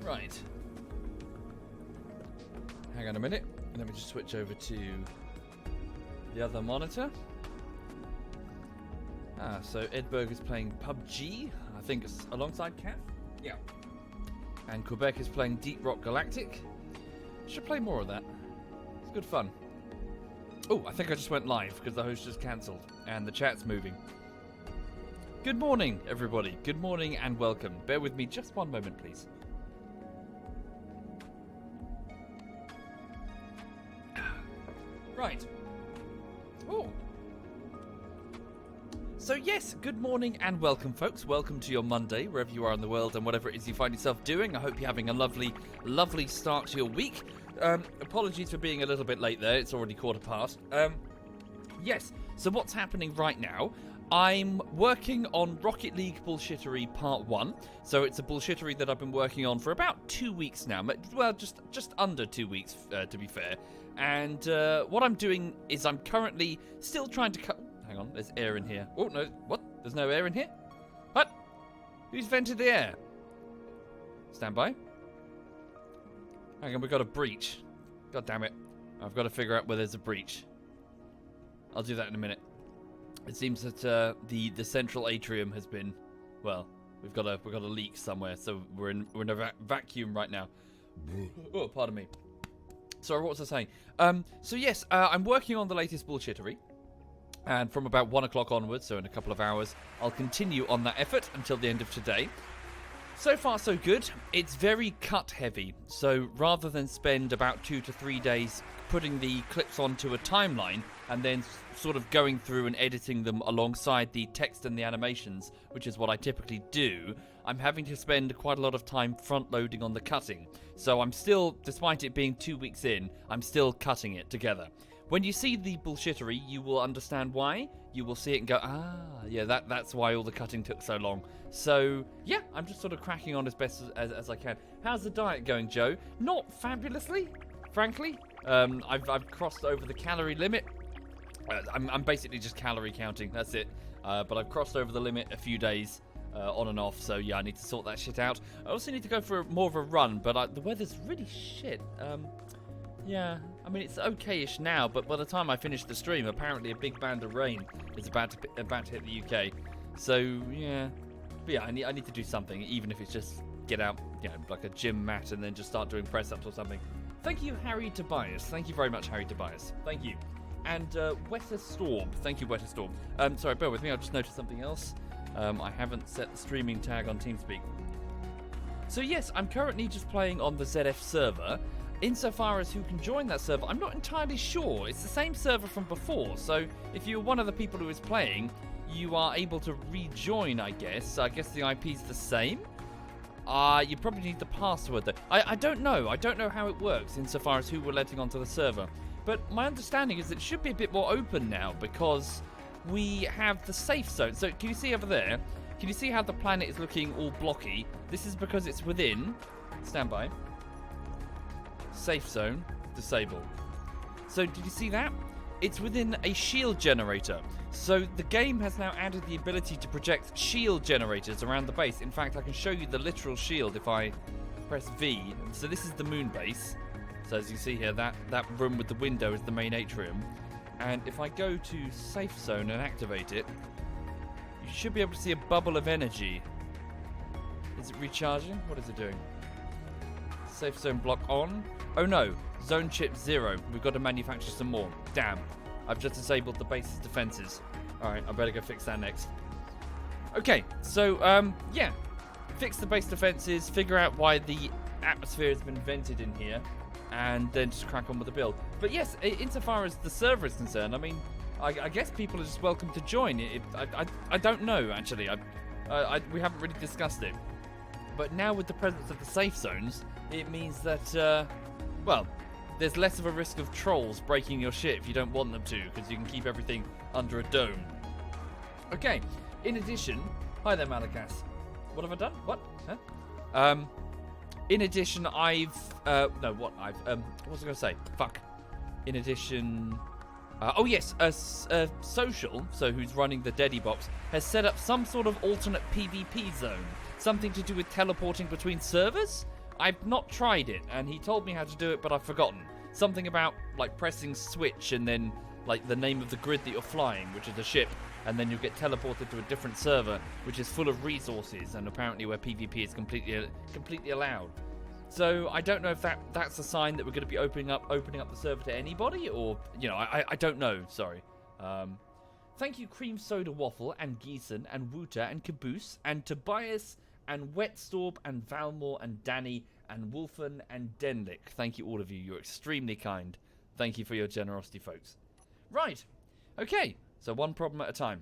Right. Hang on a minute. Let me just switch over to the other monitor. So Edberg is playing PUBG, I think it's alongside Cat. Yeah. And Quebec is playing Deep Rock Galactic. Should play more of that. It's good fun. Oh, I think I just went live because the host just cancelled and the chat's moving. Good morning, everybody. Good morning and welcome. Bear with me just one moment, please. Right. Oh. So yes, good morning and welcome, folks. Welcome to your Monday, wherever you are in the world and whatever it is you find yourself doing. I hope you're having a lovely, lovely start to your week. Apologies for being a little bit late there. It's already 1:15. Yes, so what's happening right now? I'm working on Rocket League Bullshittery Part 1. So it's a bullshittery that I've been working on for about 2 weeks now. Well, just under 2 weeks, to be fair. And what I'm doing is I'm currently still trying to cut... Hang on, there's air in here. Oh, no, what? There's no air in here? What? Who's vented the air? Stand by. Hang on, we've got a breach. God damn it. I've got to figure out where there's a breach. I'll do that in a minute. It seems that the central atrium has been... Well, we've got a leak somewhere, so we're in a vacuum right now. Oh, pardon me. Sorry, what was I saying? So yes, I'm working on the latest bullshittery. And from about 1 o'clock onwards, so in a couple of hours, I'll continue on that effort until the end of today. So far, so good. It's very cut heavy. So rather than spend about 2 to 3 days putting the clips onto a timeline and then sort of going through and editing them alongside the text and the animations, which is what I typically do, I'm having to spend quite a lot of time front-loading on the cutting. So I'm still, despite it being 2 weeks in, I'm still cutting it together. When you see the bullshittery, you will understand why. You will see it and go, yeah, that's why all the cutting took so long. So, yeah, I'm just sort of cracking on as best as I can. How's the diet going, Joe? Not fabulously, frankly. I've crossed over the calorie limit. I'm basically just calorie counting, that's it. But I've crossed over the limit a few days on and off, so yeah, I need to sort that shit out. I also need to go for more of a run, but the weather's really shit. Yeah, I mean, it's okay-ish now, but by the time I finish the stream, apparently a big band of rain is about to hit the UK. So, yeah. But yeah, I need to do something, even if it's just get out, you know, like a gym mat and then just start doing press-ups or something. Thank you, Harry Tobias. Thank you very much, Harry Tobias. Thank you. And Wetter Storm. Thank you, Wetter Storm. Sorry, bear with me. I've just noticed something else. I haven't set the streaming tag on TeamSpeak. So yes, I'm currently just playing on the ZF server. Insofar as who can join that server, I'm not entirely sure. It's the same server from before, so if you're one of the people who is playing, you are able to rejoin, I guess. I guess the IP's the same. You probably need the password, though. I don't know. I don't know how it works insofar as who we're letting onto the server. But my understanding is it should be a bit more open now, because we have the safe zone. So can you see over there? Can you see how the planet is looking all blocky? This is because it's within... Stand by. Safe zone, disable. So did you see that? It's within a shield generator. So the game has now added the ability to project shield generators around the base. In fact, I can show you the literal shield if I press V. So this is the moon base. So as you see here, that room with the window is the main atrium. And if I go to safe zone and activate it, you should be able to see a bubble of energy. Is it recharging? What is it doing? Safe zone block on. Oh no, zone chip 0. We've got to manufacture some more. Damn, I've just disabled the base's defenses. Alright, I better go fix that next. Okay, so, yeah. Fix the base defenses, figure out why the atmosphere has been vented in here, and then just crack on with the build. But yes, insofar as the server is concerned, I mean, I guess people are just welcome to join. I don't know, actually. We haven't really discussed it. But now with the presence of the safe zones, it means that, well, there's less of a risk of trolls breaking your shit if you don't want them to, because you can keep everything under a dome. Okay, in addition... Hi there, Malakas. What have I done? What? Huh? In addition, I've... what was I going to say? Fuck. In addition... oh yes, Social, so who's running the Deddy box, has set up some sort of alternate PvP zone. Something to do with teleporting between servers? I've not tried it, and he told me how to do it, but I've forgotten. Something about, like, pressing switch and then, like, the name of the grid that you're flying, which is the ship, and then you get teleported to a different server, which is full of resources, and apparently where PvP is completely allowed. So I don't know if that's a sign that we're going to be opening up the server to anybody, or, you know, I don't know, sorry. Thank you, Cream Soda Waffle, and Geeson, and Woota, and Caboose, and Tobias, and Wetstorp, and Valmore, and Danny, and Wolfen, and Denlick. Thank you, all of you. You're extremely kind. Thank you for your generosity, folks. Right. Okay. So one problem at a time.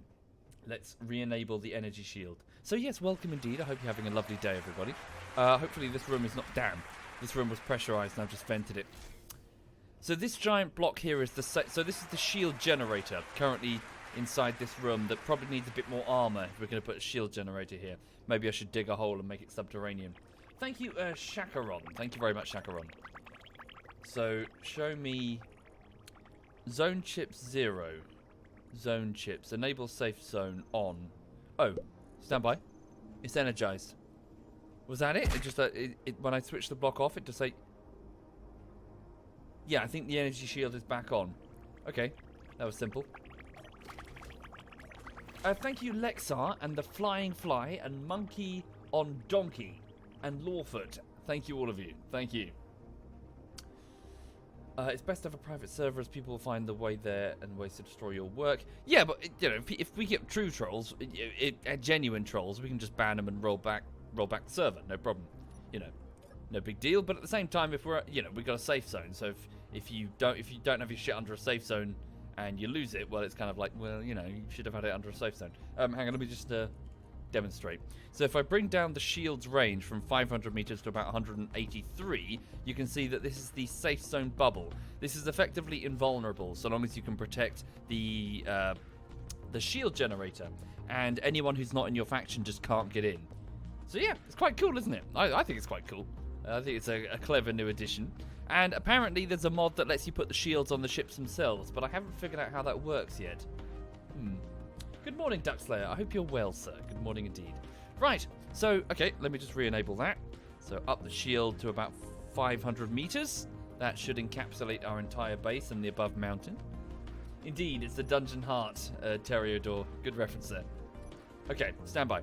Let's re-enable the energy shield. So yes, welcome indeed. I hope you're having a lovely day, everybody. Hopefully this room is not... Damn. This room was pressurized and I've just vented it. So this giant block here is the... So this is the shield generator currently inside this room that probably needs a bit more armor if we're going to put a shield generator here. Maybe I should dig a hole and make it subterranean. Thank you, Shakaron. Thank you very much, Shakaron. So, show me... Zone chips 0. Zone chips. Enable safe zone on. Oh, stand by. It's energized. Was that it? It just when I switched the block off, it just say... Yeah, I think the energy shield is back on. Okay, that was simple. Thank you, Lexar, and the Flying Fly, and Monkey on Donkey, and Lawfoot. Thank you, all of you. Thank you. It's best to have a private server as people will find the way there and ways to destroy your work. Yeah, but, you know, if we get true trolls, genuine trolls, we can just ban them and roll back the server. No problem. You know, no big deal. But at the same time, if we're, you know, we've got a safe zone. So if you don't have your shit under a safe zone and you lose it, well, it's kind of like, well, you know, you should have had it under a safe zone. Hang on, let me just demonstrate. So if I bring down the shield's range from 500 meters to about 183, you can see that this is the safe zone bubble. This is effectively invulnerable so long as you can protect the shield generator, and anyone who's not in your faction just can't get in. So yeah, it's quite cool, isn't it? I think it's quite cool. I think it's a clever new addition. And apparently there's a mod that lets you put the shields on the ships themselves, but I haven't figured out how that works yet. Good morning, Duckslayer. I hope you're well, sir. Good morning indeed. Right, so, okay, let me just re-enable that. So up the shield to about 500 meters. That should encapsulate our entire base and the above mountain. Indeed, it's the Dungeon Heart Teriodor. Good reference there. Okay, stand by.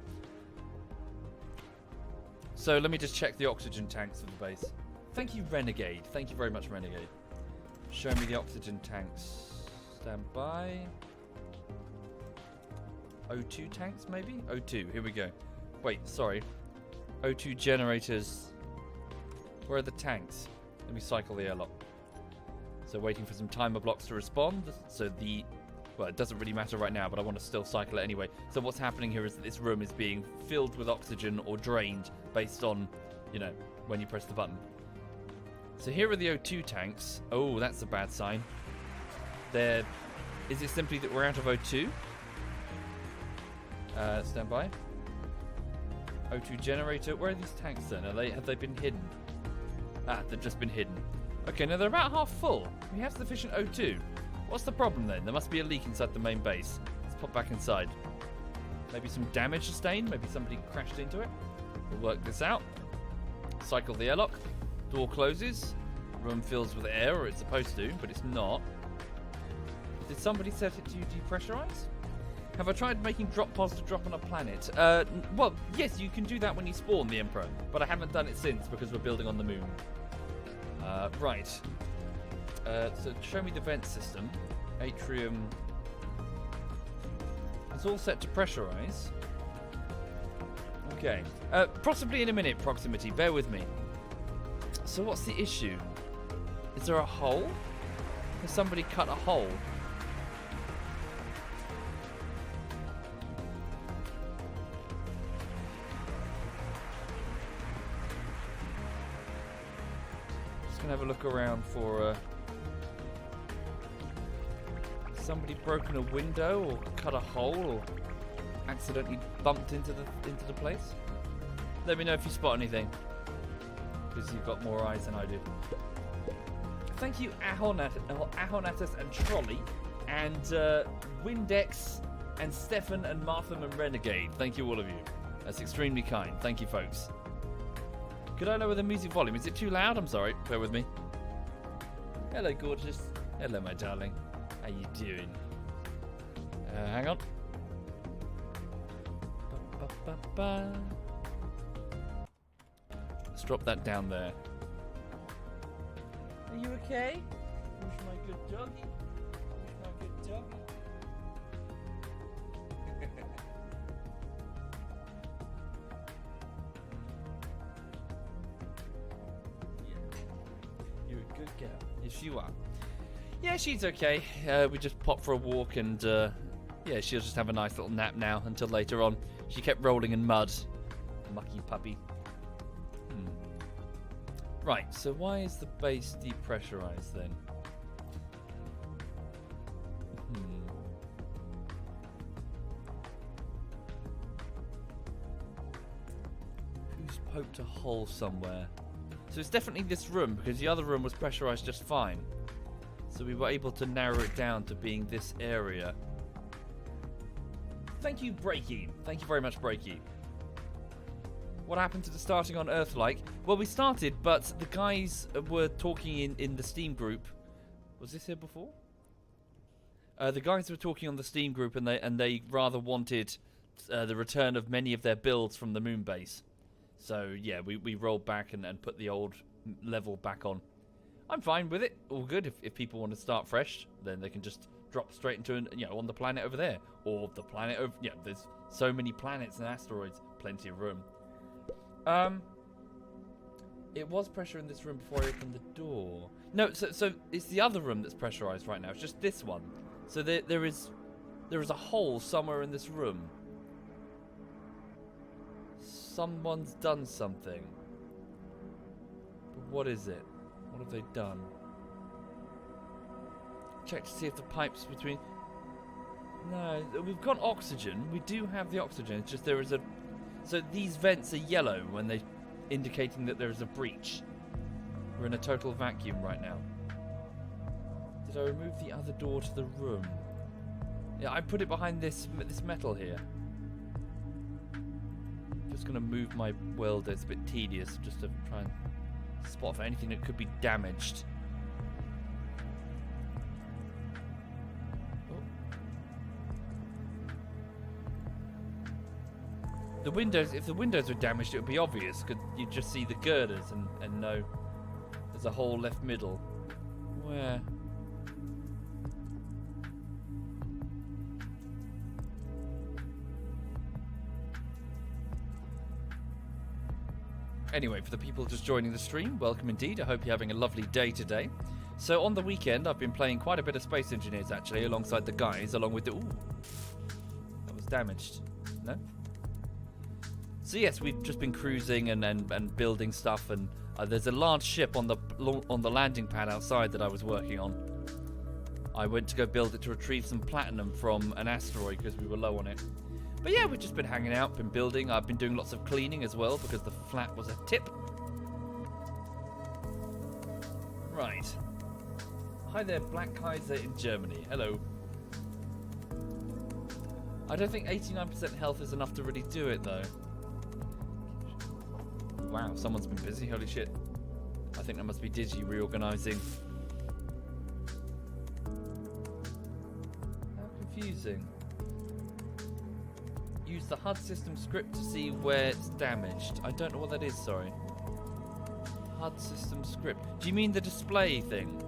So let me just check the oxygen tanks of the base. Thank you, Renegade. Thank you very much, Renegade. Show me the oxygen tanks. Stand by. O2 tanks, maybe? O2, here we go. Wait, sorry. O2 generators. Where are the tanks? Let me cycle the airlock. So waiting for some timer blocks to respond. So well, it doesn't really matter right now, but I want to still cycle it anyway. So what's happening here is that this room is being filled with oxygen or drained based on, you know, when you press the button. So here are the O2 tanks. Oh, that's a bad sign. Is it simply that we're out of O2? Stand by. O2 generator. Where are these tanks then? Have they been hidden? Ah, they've just been hidden. Okay, now they're about half full. We have sufficient O2. What's the problem then? There must be a leak inside the main base. Let's pop back inside. Maybe some damage sustained. Maybe somebody crashed into it. We'll work this out. Cycle the airlock. Door closes. Room fills with air, or it's supposed to, but it's not. Did somebody set it to depressurize? Have I tried making drop pods to drop on a planet? Well, yes, you can do that when you spawn the Emperor, but I haven't done it since because we're building on the moon. Right. So show me the vent system. Atrium. It's all set to pressurize. Okay. Possibly in a minute, proximity. Bear with me. So what's the issue? Is there a hole? Has somebody cut a hole? Have a look around for somebody broken a window or cut a hole or accidentally bumped into the place. Let me know if you spot anything, because you've got more eyes than I do. Thank you, Ahonatus and Trolley, and Windex and Stefan and Martham and Renegade. Thank you, all of you. That's extremely kind. Thank you, folks. Could I lower the music volume? Is it too loud? I'm sorry. Bear with me. Hello, gorgeous. Hello, my darling. How you doing? Hang on. Let's drop that down there. Are you okay? Who's my good doggy? Who's my good doggy? You're a good girl. Yes, you are. Yeah, she's okay. We just popped for a walk and, yeah, she'll just have a nice little nap now until later on. She kept rolling in mud. Mucky puppy. Right, so why is the base depressurized then? Who's poked a hole somewhere? So it's definitely this room, because the other room was pressurized just fine. So we were able to narrow it down to being this area. Thank you, Breaky. Thank you very much, Breaky. What happened to the starting on Earth like? Well, we started, but the guys were talking in the Steam group. Was this here before? The guys were talking on the Steam group, and they rather wanted the return of many of their builds from the moon base. So yeah, we rolled back and put the old level back on. I'm fine with it. All good. If people want to start fresh, then they can just drop straight into on the planet over there, or the planet over. Yeah, there's so many planets and asteroids, plenty of room. It was pressure in this room before I opened the door. No, so it's the other room that's pressurized right now. It's just this one. So there is a hole somewhere in this room. Someone's done something. But what is it? What have they done? Check to see if the pipes between... No, we've got oxygen. We do have the oxygen. It's just there is a... So these vents are yellow when they indicating that there is a breach. We're in a total vacuum right now. Did I remove the other door to the room? Yeah, I put it behind this metal here. Just gonna move my welder. It's a bit tedious just to try and spot for anything that could be damaged. The windows, if the windows were damaged, it would be obvious, because you'd just see the girders and know there's a hole left middle. Where? Anyway, for the people just joining the stream, welcome indeed. I hope you're having a lovely day today. So on the weekend, I've been playing quite a bit of Space Engineers, actually, alongside the guys, along with the... Ooh, that was damaged. No? So yes, we've just been cruising and building stuff, and there's a large ship on the landing pad outside that I was working on. I went to go build it to retrieve some platinum from an asteroid because we were low on it. But yeah, we've just been hanging out, been building. I've been doing lots of cleaning as well because the flat was a tip. Right. Hi there, Black Kaiser in Germany. Hello. I don't think 89% health is enough to really do it though. Wow, someone's been busy. Holy shit. I think that must be Digi reorganizing. How confusing. Use the HUD system script to see where it's damaged. I don't know what that is, sorry. HUD system script. Do you mean the display thing?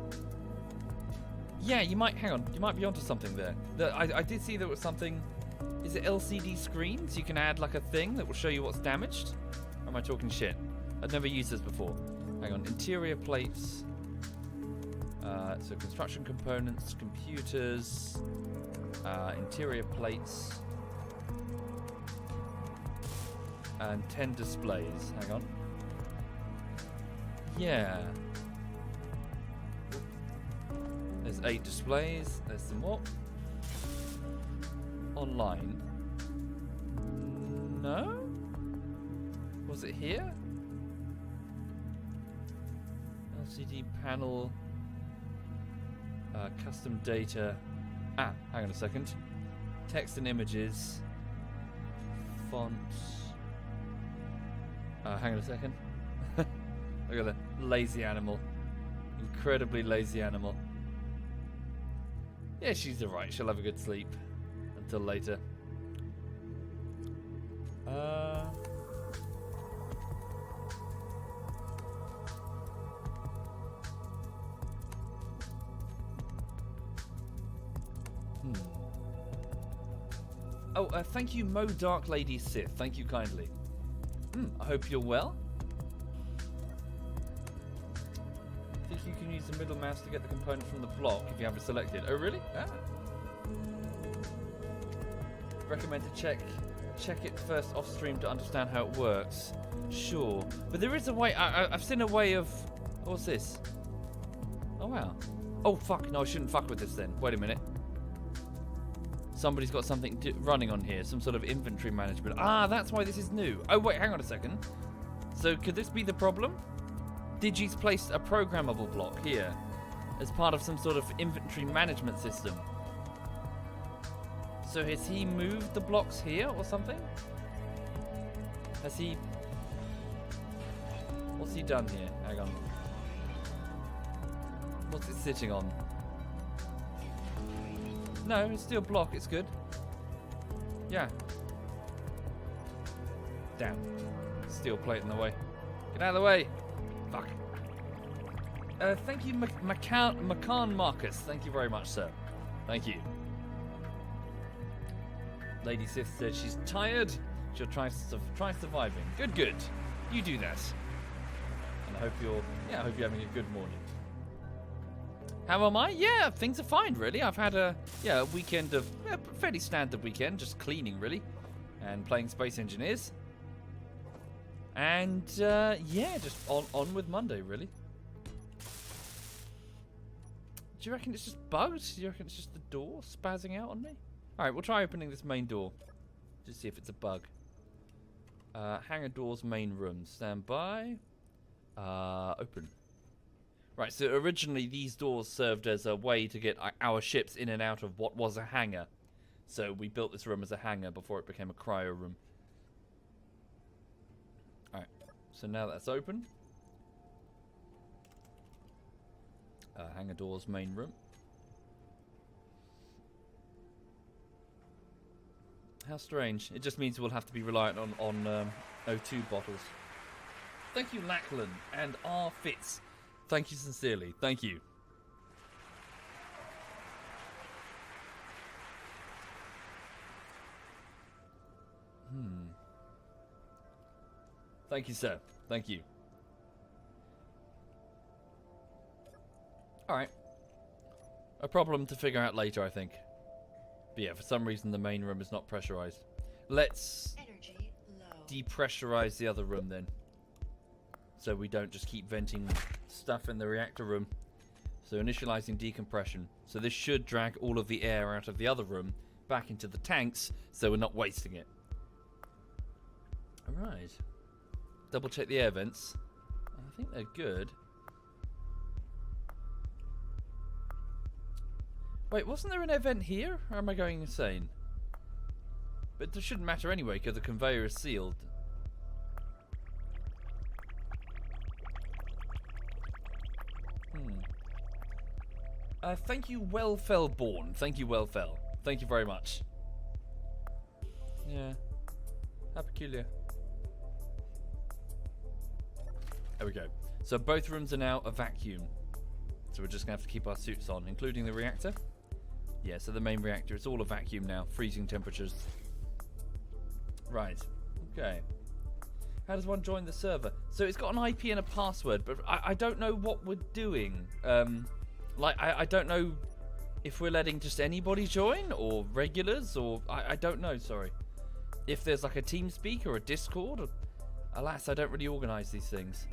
Yeah, you might, hang on, you might be onto something there. I did see there was something, is it LCD screens? You can add like a thing that will show you what's damaged? Or am I talking shit? I've never used this before. Hang on, interior plates. So construction components, computers, interior plates. And 10 displays. Hang on. Yeah. There's 8 displays. There's some more. Online. No? Was it here? LCD panel. Custom data. Hang on a second. Text and images. Fonts. Hang on a second. Look at the lazy animal. Incredibly lazy animal. Yeah, she's alright. She'll have a good sleep until later. Oh, thank you, Mo Dark Lady Sith. Thank you kindly. I hope you're well. Think you can use the middle mouse to get the component from the block if you have it selected. Oh, really? Ah. Recommend to check it first off stream to understand how it works. Sure, but there is a way. I've seen a way of. What's this? Oh wow. Oh fuck! No, I shouldn't fuck with this then. Wait a minute. Somebody's got something running on here. Some sort of inventory management. Ah, that's why this is new. Oh wait, hang on a second. So could this be the problem? Digi's placed a programmable block here as part of some sort of inventory management system. So has he moved the blocks here or something? Has he... What's he done here? Hang on. What's it sitting on? No, it's still block. It's good. Yeah. Damn. Steel plate in the way. Get out of the way. Fuck. Thank you, Macan Marcus. Thank you very much, sir. Thank you. Lady Sith said she's tired. She'll try surviving. Good, good. You do that. And I hope you're having a good morning. How am I? Yeah, things are fine, really. I've had a weekend of fairly standard weekend, just cleaning, really, and playing Space Engineers. And just on with Monday, really. Do you reckon it's just bugs? Do you reckon it's just the door spazzing out on me? All right, we'll try opening this main door. Just see if it's a bug. Hangar doors, main room. Stand by. Open. Right, so originally these doors served as a way to get our ships in and out of what was a hangar. So we built this room as a hangar before it became a cryo room. Alright, so now that's open. Hangar doors, main room. How strange. It just means we'll have to be reliant on O2 bottles. Thank you, Lachlan and R. Fitz. Thank you sincerely. Thank you. Thank you, sir. Thank you. Alright. A problem to figure out later, I think. But yeah, for some reason the main room is not pressurized. Let's depressurize the other room then. So we don't just keep venting stuff in the reactor room. So initializing decompression. So this should drag all of the air out of the other room back into the tanks, so we're not wasting it. Alright. Double check the air vents. I think they're good. Wait, wasn't there an air vent here? Or am I going insane? But it shouldn't matter anyway, because the conveyor is sealed. Thank you, Wellfellborn. Thank you, Wellfell. Thank you very much. Yeah. How peculiar. There we go. So both rooms are now a vacuum. So we're just going to have to keep our suits on, including the reactor. Yeah, so the main reactor, it's all a vacuum now. Freezing temperatures. Right. Okay. How does one join the server? So it's got an IP and a password, but I don't know what we're doing. I don't know if we're letting just anybody join, or regulars, or... I don't know, sorry. If there's like a TeamSpeak or a Discord. Or, alas, I don't really organise these things.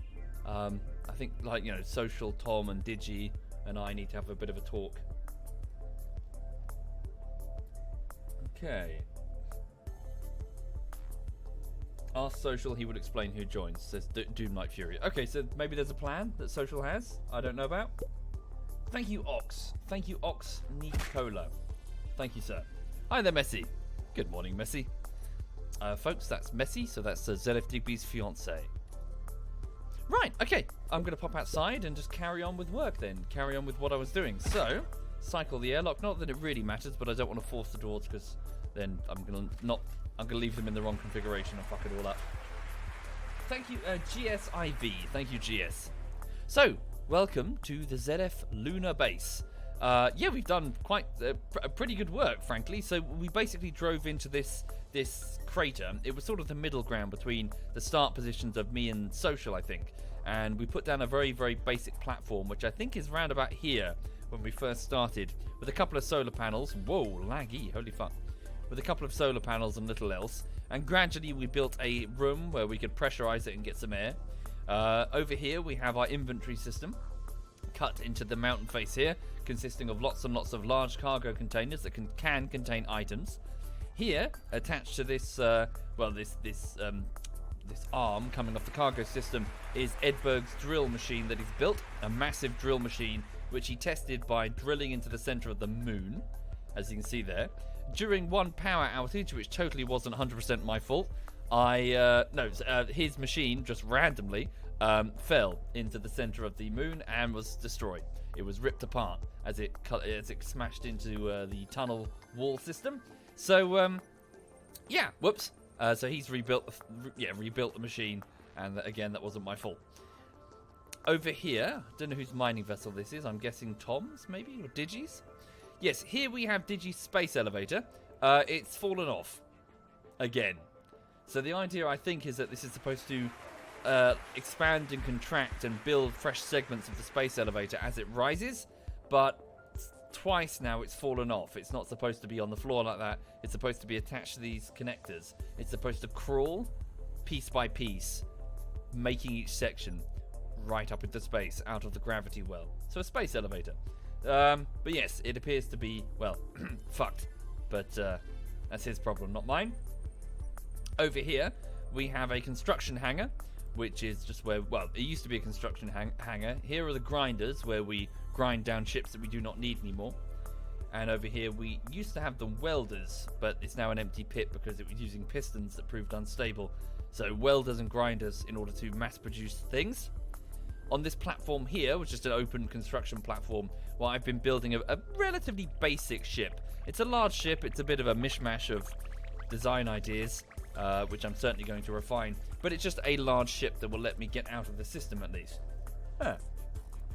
I think, like, you know, Social, Tom and Digi and I need to have a bit of a talk. Okay. Ask Social, he would explain who joins, says Doomlight Fury. Okay, so maybe there's a plan that Social has, I don't know about. Thank you, Ox. Thank you, Ox Nicola. Thank you, sir. Hi there, Messi. Good morning, Messi. Folks, that's Messi, so that's ZF Digby's fiance. Right, okay. I'm going to pop outside and just carry on with work then. Carry on with what I was doing. So, cycle the airlock. Not that it really matters, but I don't want to force the doors because then I'm going to leave them in the wrong configuration and fuck it all up. Thank you, GSIV. Thank you, GS. So, welcome to the ZF Lunar Base. Yeah, we've done quite pretty good work, frankly. So we basically drove into this crater. It was sort of the middle ground between the start positions of me and Social, I think. And we put down a very, very basic platform, which I think is round about here when we first started, with a couple of solar panels. Whoa, laggy, holy fuck. With a couple of solar panels and little else. And gradually we built a room where we could pressurize it and get some air. Over here we have our inventory system, cut into the mountain face here, consisting of lots and lots of large cargo containers that can contain items. Here, attached to this, this arm coming off the cargo system, is Edberg's drill machine that he's built, a massive drill machine which he tested by drilling into the center of the moon, as you can see there. During one power outage, which totally wasn't 100% my fault, his machine just randomly fell into the center of the moon and was destroyed. It was ripped apart as it smashed into the tunnel wall system. So, yeah, whoops. So he's rebuilt the machine, and again, that wasn't my fault. Over here, don't know whose mining vessel this is. I'm guessing Tom's, maybe, or Digi's. Yes, here we have Digi's space elevator. It's fallen off again. So the idea, I think, is that this is supposed to expand and contract and build fresh segments of the space elevator as it rises, but twice now it's fallen off. It's not supposed to be on the floor like that. It's supposed to be attached to these connectors. It's supposed to crawl piece by piece, making each section right up into space out of the gravity well. So a space elevator. But yes, it appears to be, well, fucked. But that's his problem, not mine. Over here, we have a construction hangar, which is just where, well, it used to be a construction hangar. Here are the grinders, where we grind down ships that we do not need anymore. And over here, we used to have the welders, but it's now an empty pit because it was using pistons that proved unstable. So welders and grinders in order to mass produce things. On this platform here, which is an open construction platform, well, I've been building a relatively basic ship. It's a large ship. It's a bit of a mishmash of design ideas, which I'm certainly going to refine. But it's just a large ship that will let me get out of the system at least. Huh.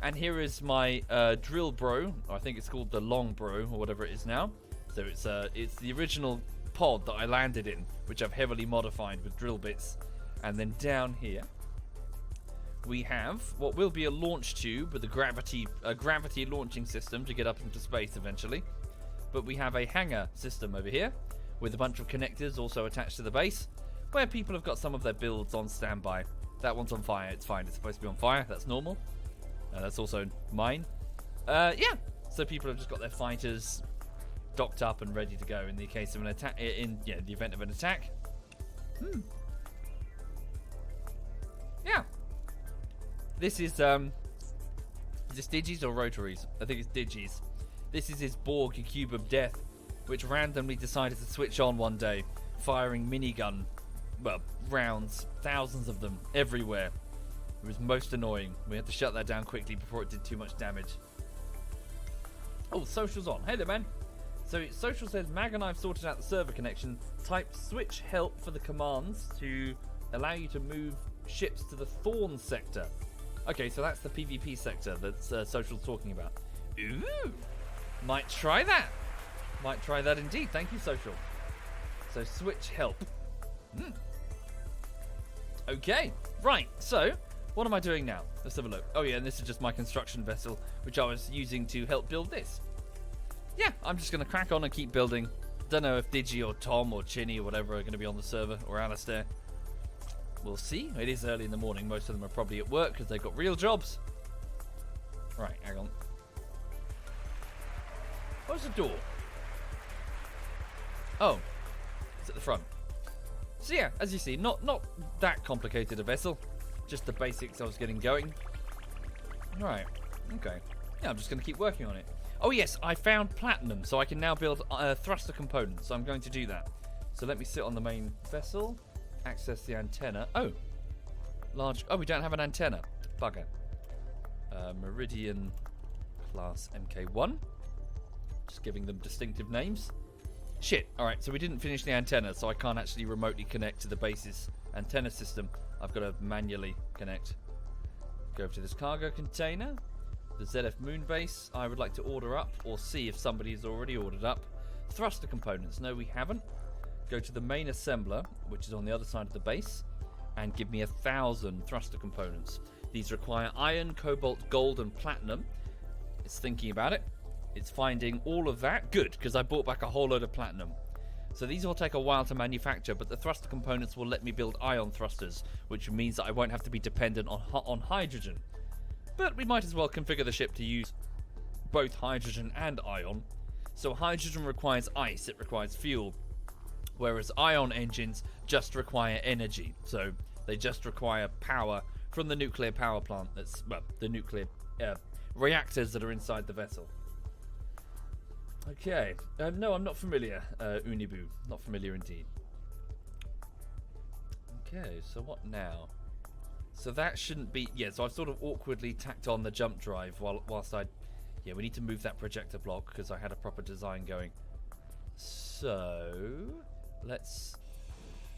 And here is my drill bro. I think it's called the long bro, or whatever it is now. So it's the original pod that I landed in, which I've heavily modified with drill bits. And then down here, we have what will be a launch tube with a gravity launching system to get up into space eventually. But we have a hangar system over here with a bunch of connectors also attached to the base, where people have got some of their builds on standby. That one's on fire. It's fine. It's supposed to be on fire. That's normal. That's also mine. Yeah. So people have just got their fighters docked up and ready to go in the case of an attack. The event of an attack. Yeah. This is this Digi's or Rotaries? I think it's Digi's. This is his Borg cube of death, which randomly decided to switch on one day, firing minigun, well, rounds, thousands of them everywhere. It was most annoying. We had to shut that down quickly before it did too much damage. Oh, Social's on. Hey there, man. So Social says, Mag and I've sorted out the server connection. Type switch help for the commands to allow you to move ships to the Thorn sector. Okay, so that's the PvP sector that Social's talking about. Ooh, might try that. Might try that indeed. Thank you, Social. So switch help. Okay, right. So what am I doing now? Let's have a look. Oh yeah, and this is just my construction vessel, which I was using to help build this. Yeah, I'm just going to crack on and keep building. Don't know if Digi or Tom or Chinny or whatever are going to be on the server, or Alistair. We'll see. It is early in the morning. Most of them are probably at work because they've got real jobs. Right, hang on. Where's the door? Oh, it's at the front. So yeah, as you see, not that complicated a vessel. Just the basics I was getting going. Right, okay. Yeah, I'm just going to keep working on it. Oh yes, I found platinum, so I can now build thruster components. So I'm going to do that. So let me sit on the main vessel. Access the antenna. Oh, Large... Oh, we don't have an antenna. Bugger. Meridian class MK1. Just giving them distinctive names. Shit. Alright, so we didn't finish the antenna, so I can't actually remotely connect to the base's antenna system. I've got to manually connect. Go over to this cargo container. The ZF moon base. I would like to order up, or see if somebody has already ordered up, thruster components. No, we haven't. Go to the main assembler, which is on the other side of the base, and give me 1,000 thruster components. These require iron, cobalt, gold, and platinum. It's thinking about it. It's finding all of that. Good, because I bought back a whole load of platinum. So these will take a while to manufacture, but the thruster components will let me build ion thrusters, which means that I won't have to be dependent on hydrogen. But we might as well configure the ship to use both hydrogen and ion. So hydrogen requires ice, it requires fuel, whereas ion engines just require energy. So they just require power from the nuclear power plant that's, well, the nuclear reactors that are inside the vessel. Okay. No, I'm not familiar, Unibu. Not familiar indeed. Okay, so what now? So that shouldn't be... Yeah, so I've sort of awkwardly tacked on the jump drive whilst I... Yeah, we need to move that projector block because I had a proper design going. So... Let's...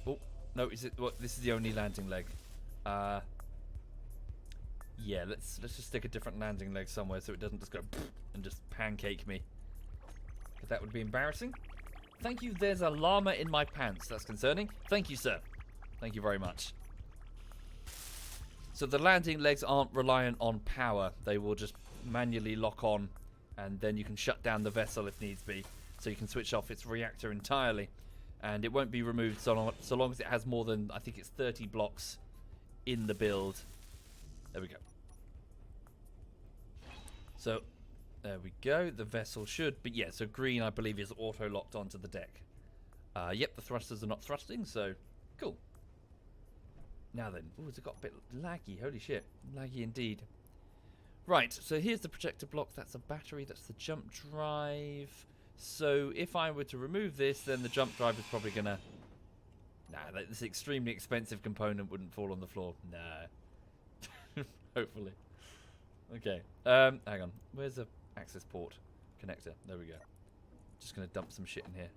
Oh, no, is it... Well, this is the only landing leg. Yeah, let's just stick a different landing leg somewhere so it doesn't just go and just pancake me. Because that would be embarrassing. Thank you, there's a llama in my pants. That's concerning. Thank you, sir. Thank you very much. So the landing legs aren't reliant on power. They will just manually lock on, and then you can shut down the vessel if needs be. So you can switch off its reactor entirely. And it won't be removed so long as it has more than, I think it's 30 blocks in the build. There we go. So, there we go. The vessel should... But yeah, so green, I believe, is auto-locked onto the deck. Yep, the thrusters are not thrusting, so cool. Now then. Ooh, it's got a bit laggy. Holy shit. Laggy indeed. Right, so here's the projector block. That's a battery. That's the jump drive. So if I were to remove this, then the jump drive is probably going to... Nah, this extremely expensive component wouldn't fall on the floor. Nah. Hopefully. Okay. Hang on. Where's the access port connector? There we go. Just going to dump some shit in here.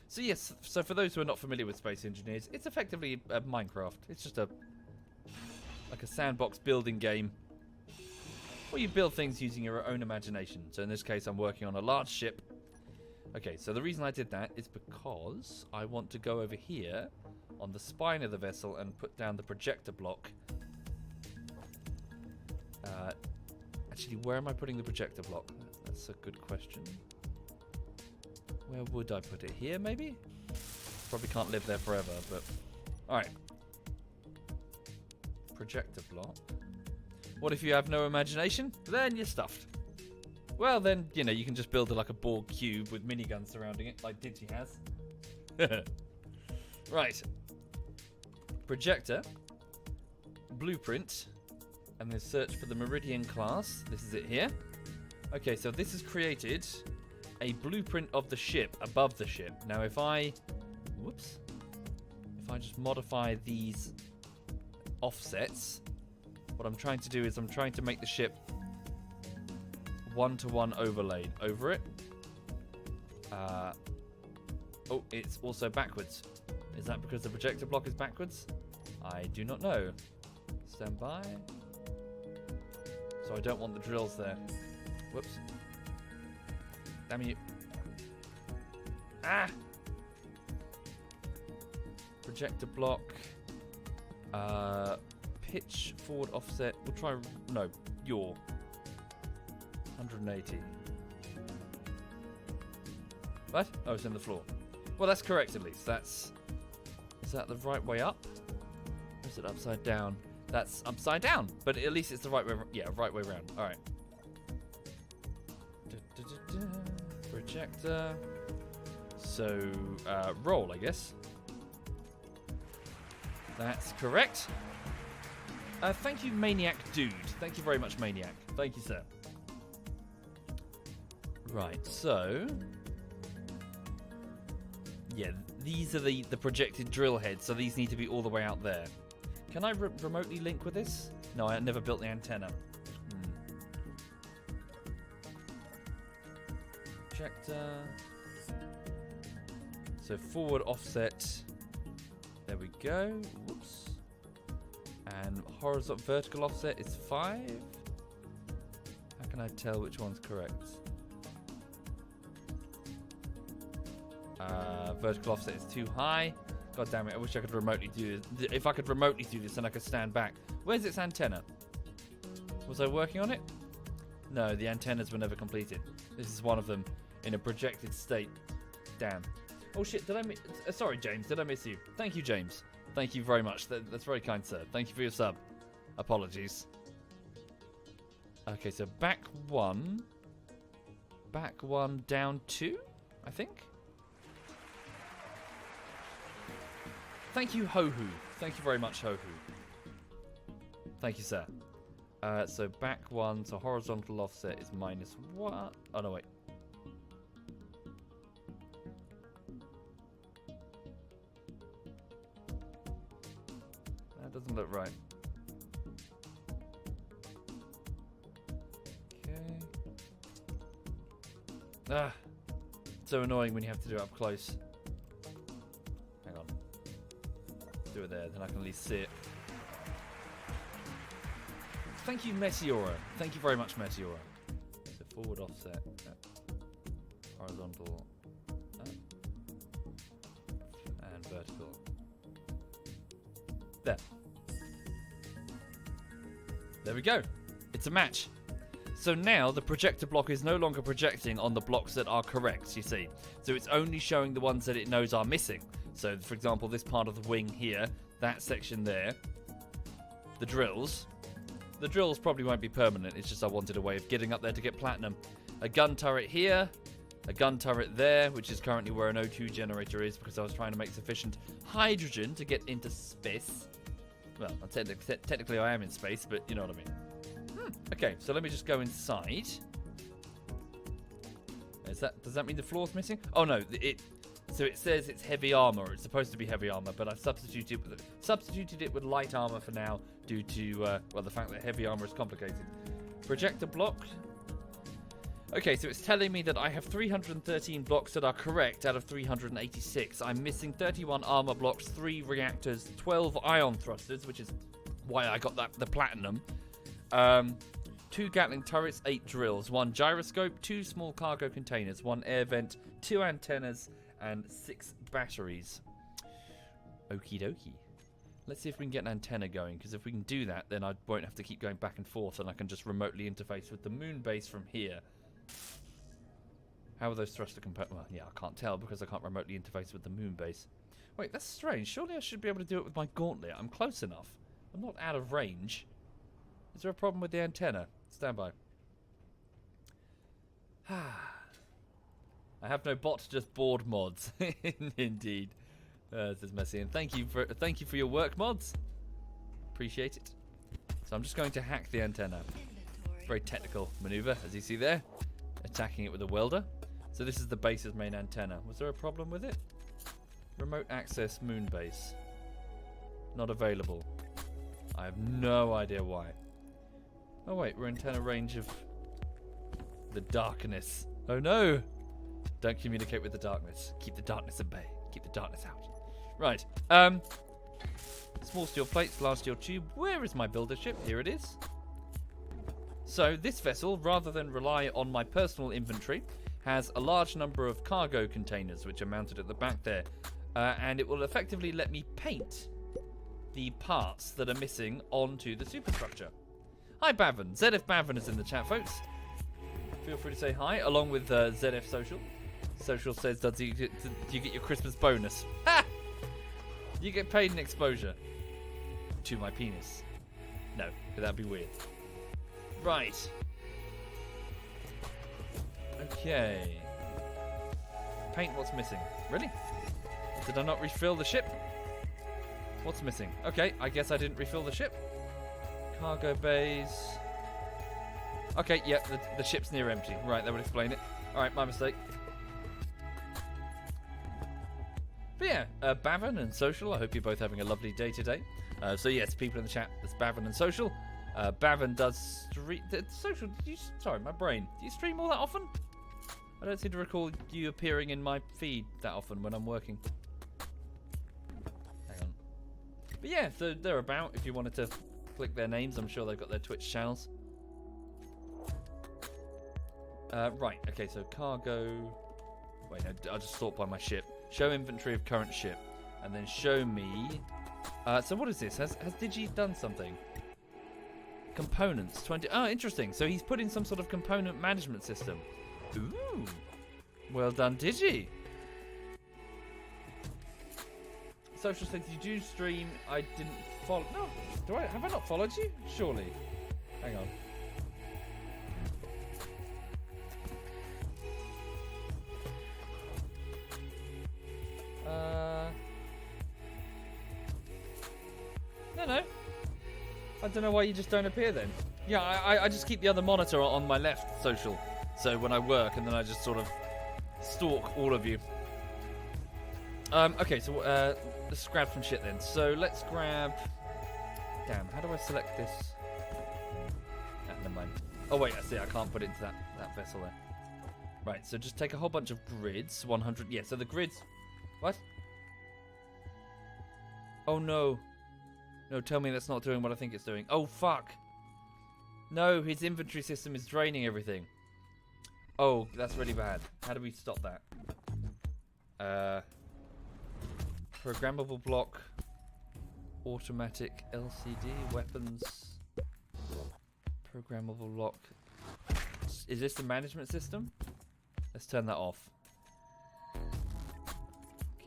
So yes, so for those who are not familiar with Space Engineers, it's effectively a Minecraft. It's just like a sandbox building game where you build things using your own imagination. So in this case, I'm working on a large ship. Okay, so the reason I did that is because I want to go over here on the spine of the vessel and put down the projector block. Actually, where am I putting the projector block? That's a good question. Where would I put it? Here, maybe? Probably can't live there forever, but... Alright. Projector block. What if you have no imagination? Then you're stuffed. Well, then, you know, you can just build like a Borg cube with miniguns surrounding it, like Digi has. Right. Projector. Blueprint. And then search for the Meridian class. This is it here. Okay, so this has created a blueprint of the ship above the ship. Now, if I... Whoops. If I just modify these offsets, what I'm trying to do is I'm trying to make the ship one-to-one overlaid over it. Oh, it's also backwards. Is that because the projector block is backwards? I do not know. Stand by. So I don't want the drills there. Whoops. Damn you. Ah! Projector block. Pitch forward offset. We'll try... No, yaw. 180. What? Oh, it's in the floor. Well, that's correct at least. That's... Is that the right way up? Or is it upside down? That's upside down. But at least it's the right way... Yeah, right way around. Alright. Projector. So, roll, I guess. That's correct. Thank you, Maniac Dude. Thank you very much, Maniac. Thank you, sir. Right, so... Yeah, these are the projected drill heads, so these need to be all the way out there. Can I remotely link with this? No, I never built the antenna. Projector. So forward offset. There we go. Whoops. And horizontal vertical offset is 5. How can I tell which one's correct? Vertical offset is too high. God damn it, I wish I could remotely do this. If I could remotely do this, then I could stand back. Where's its antenna? Was I working on it? No, the antennas were never completed. This is one of them in a projected state. Damn. Oh shit, did I miss... sorry, James, did I miss you? Thank you, James. Thank you very much. That's very kind, sir. Thank you for your sub. Apologies. Okay, so back 1. Back 1, down 2, I think? Thank you, Hohu. Thank you very much, Hohu. Thank you, sir. So back 1, so horizontal offset is -1. Oh, no, wait. That doesn't look right. Okay. Ah. So annoying when you have to do it up close. Hang on. Do it there, then I can at least see it. Thank you, Meteora. Thank you very much, Meteora. So forward offset. Horizontal. And vertical. There. There we go. It's a match. So now the projector block is no longer projecting on the blocks that are correct, you see. So it's only showing the ones that it knows are missing. So, for example, this part of the wing here, that section there, the drills. The drills probably won't be permanent. It's just I wanted a way of getting up there to get platinum. A gun turret here, a gun turret there, which is currently where an O2 generator is because I was trying to make sufficient hydrogen to get into space. Well, technically I am in space, but you know what I mean. Okay, so let me just go inside. Does that mean the floor's missing? Oh no, so it says it's heavy armor. It's supposed to be heavy armor, but I've substituted it with light armor for now due to well, the fact that heavy armor is complicated. Projector block. Okay, so it's telling me that I have 313 blocks that are correct out of 386. I'm missing 31 armor blocks, 3 reactors, 12 ion thrusters, which is why I got the platinum. 2 Gatling turrets, 8 drills, 1 gyroscope, 2 small cargo containers, 1 air vent, 2 antennas, and 6 batteries. Okie dokie. Let's see if we can get an antenna going, because if we can do that, then I won't have to keep going back and forth, and I can just remotely interface with the moon base from here. How are those thruster components? Well, yeah, I can't tell because I can't remotely interface with the moon base. Wait, that's strange. Surely I should be able to do it with my gauntlet. I'm close enough. I'm not out of range. Is there a problem with the antenna? Stand by. I have no bot, just board mods. Indeed. This is messy. And thank you for your work, mods. Appreciate it. So I'm just going to hack the antenna. Very technical maneuver, as you see there. Attacking it with a welder. So this is the base's main antenna. Was there a problem with it? Remote access moon base. Not available. I have no idea why. Oh wait, we're antenna range of the darkness. Oh no! Don't communicate with the darkness. Keep the darkness at bay. Keep the darkness out. Right. Small steel plates, large steel tube. Where is my builder ship? Here it is. So this vessel, rather than rely on my personal inventory, has a large number of cargo containers which are mounted at the back there. And it will effectively let me paint the parts that are missing onto the superstructure. Hi Bavin. ZF Bavin is in the chat, folks. Feel free to say hi, along with ZF Social. Social says, do you get your Christmas bonus? Ha! You get paid in exposure. To my penis. No, that'd be weird. Right. Okay. Paint what's missing. Really? Did I not refill the ship? What's missing? Okay, I guess I didn't refill the ship. Cargo bays. Okay, yeah, the ship's near empty. Right, that would explain it. Alright, my mistake. But yeah, Bavin and Social, I hope you're both having a lovely day today. So yes, people in the chat, that's Bavin and Social. Bavin does stream... Social, sorry, my brain. Do you stream all that often? I don't seem to recall you appearing in my feed that often when I'm working. Hang on. But yeah, so they're about, if you wanted to click their names. I'm sure they've got their Twitch channels. Right, okay, so cargo... Wait, no, I'll just sort by my ship. Show inventory of current ship. And then show me... so what is this? Has Digi done something? Components, 20... Oh, interesting. So he's put in some sort of component management system. Ooh. Well done, Digi. Social said, did you stream? I didn't follow... No, have I not followed you? Surely. Hang on. No. I don't know why you just don't appear then. Yeah, I just keep the other monitor on my left, Social. So when I work, and then I just sort of stalk all of you. Okay, so let's grab some shit then. So let's grab... Damn, how do I select this? Never mind. Oh wait, I see, I can't put it into that vessel there. Right, so just take a whole bunch of grids. 100, yeah, so the grids... What? Oh no. No, tell me that's not doing what I think it's doing. Oh, fuck. No, his inventory system is draining everything. Oh, that's really bad. How do we stop that? Programmable block. Automatic LCD. Weapons. Programmable lock. Is this the management system? Let's turn that off.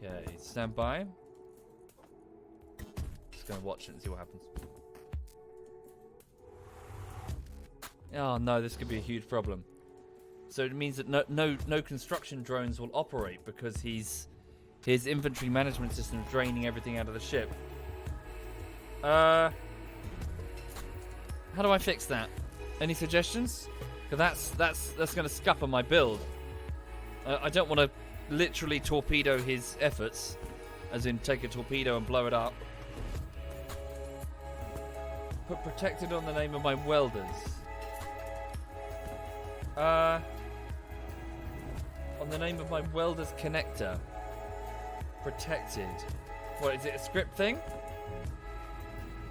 Okay, stand by. Going to watch it and see what happens. Oh no, this could be a huge problem. So it means that no construction drones will operate because his inventory management system is draining everything out of the ship. How do I fix that? Any suggestions? Because that's going to scupper my build. I don't want to literally torpedo his efforts, as in take a torpedo and blow it up. Put protected on the name of my welders. On the name of my welders connector. Protected. What, is it a script thing?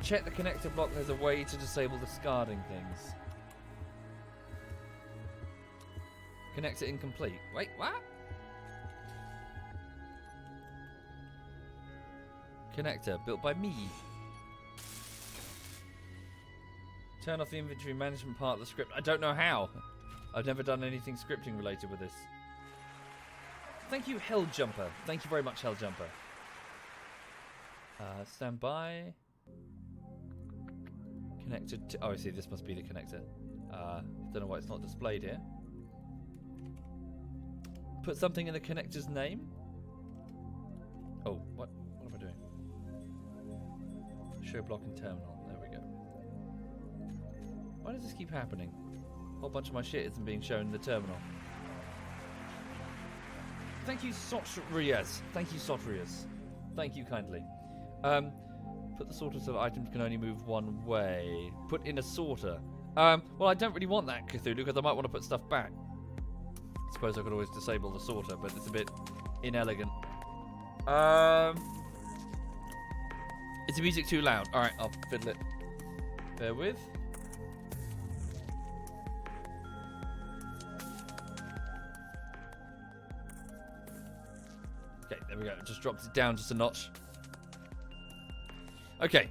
Check the connector block, there's a way to disable discarding things. Connector incomplete. Wait, what? Connector built by me. Turn off the inventory management part of the script. I don't know how. I've never done anything scripting related with this. Thank you, Hell Jumper. Thank you very much, Hell Jumper. Stand by. Connected to... Oh, I see. This must be the connector. Don't know why it's not displayed here. Put something in the connector's name. Oh, what am I doing? Show block and terminal. There we go. Why does this keep happening? A whole bunch of my shit isn't being shown in the terminal. Thank you, Sotrias. Thank you, Sotrias. Thank you kindly. Put the sorter so that items can only move one way. Put in a sorter. Well, I don't really want that, Cthulhu, because I might want to put stuff back. I suppose I could always disable the sorter, but it's a bit inelegant. Is the music too loud? Alright, I'll fiddle it. Bear with. Okay, there we go. Just dropped it down just a notch. Okay.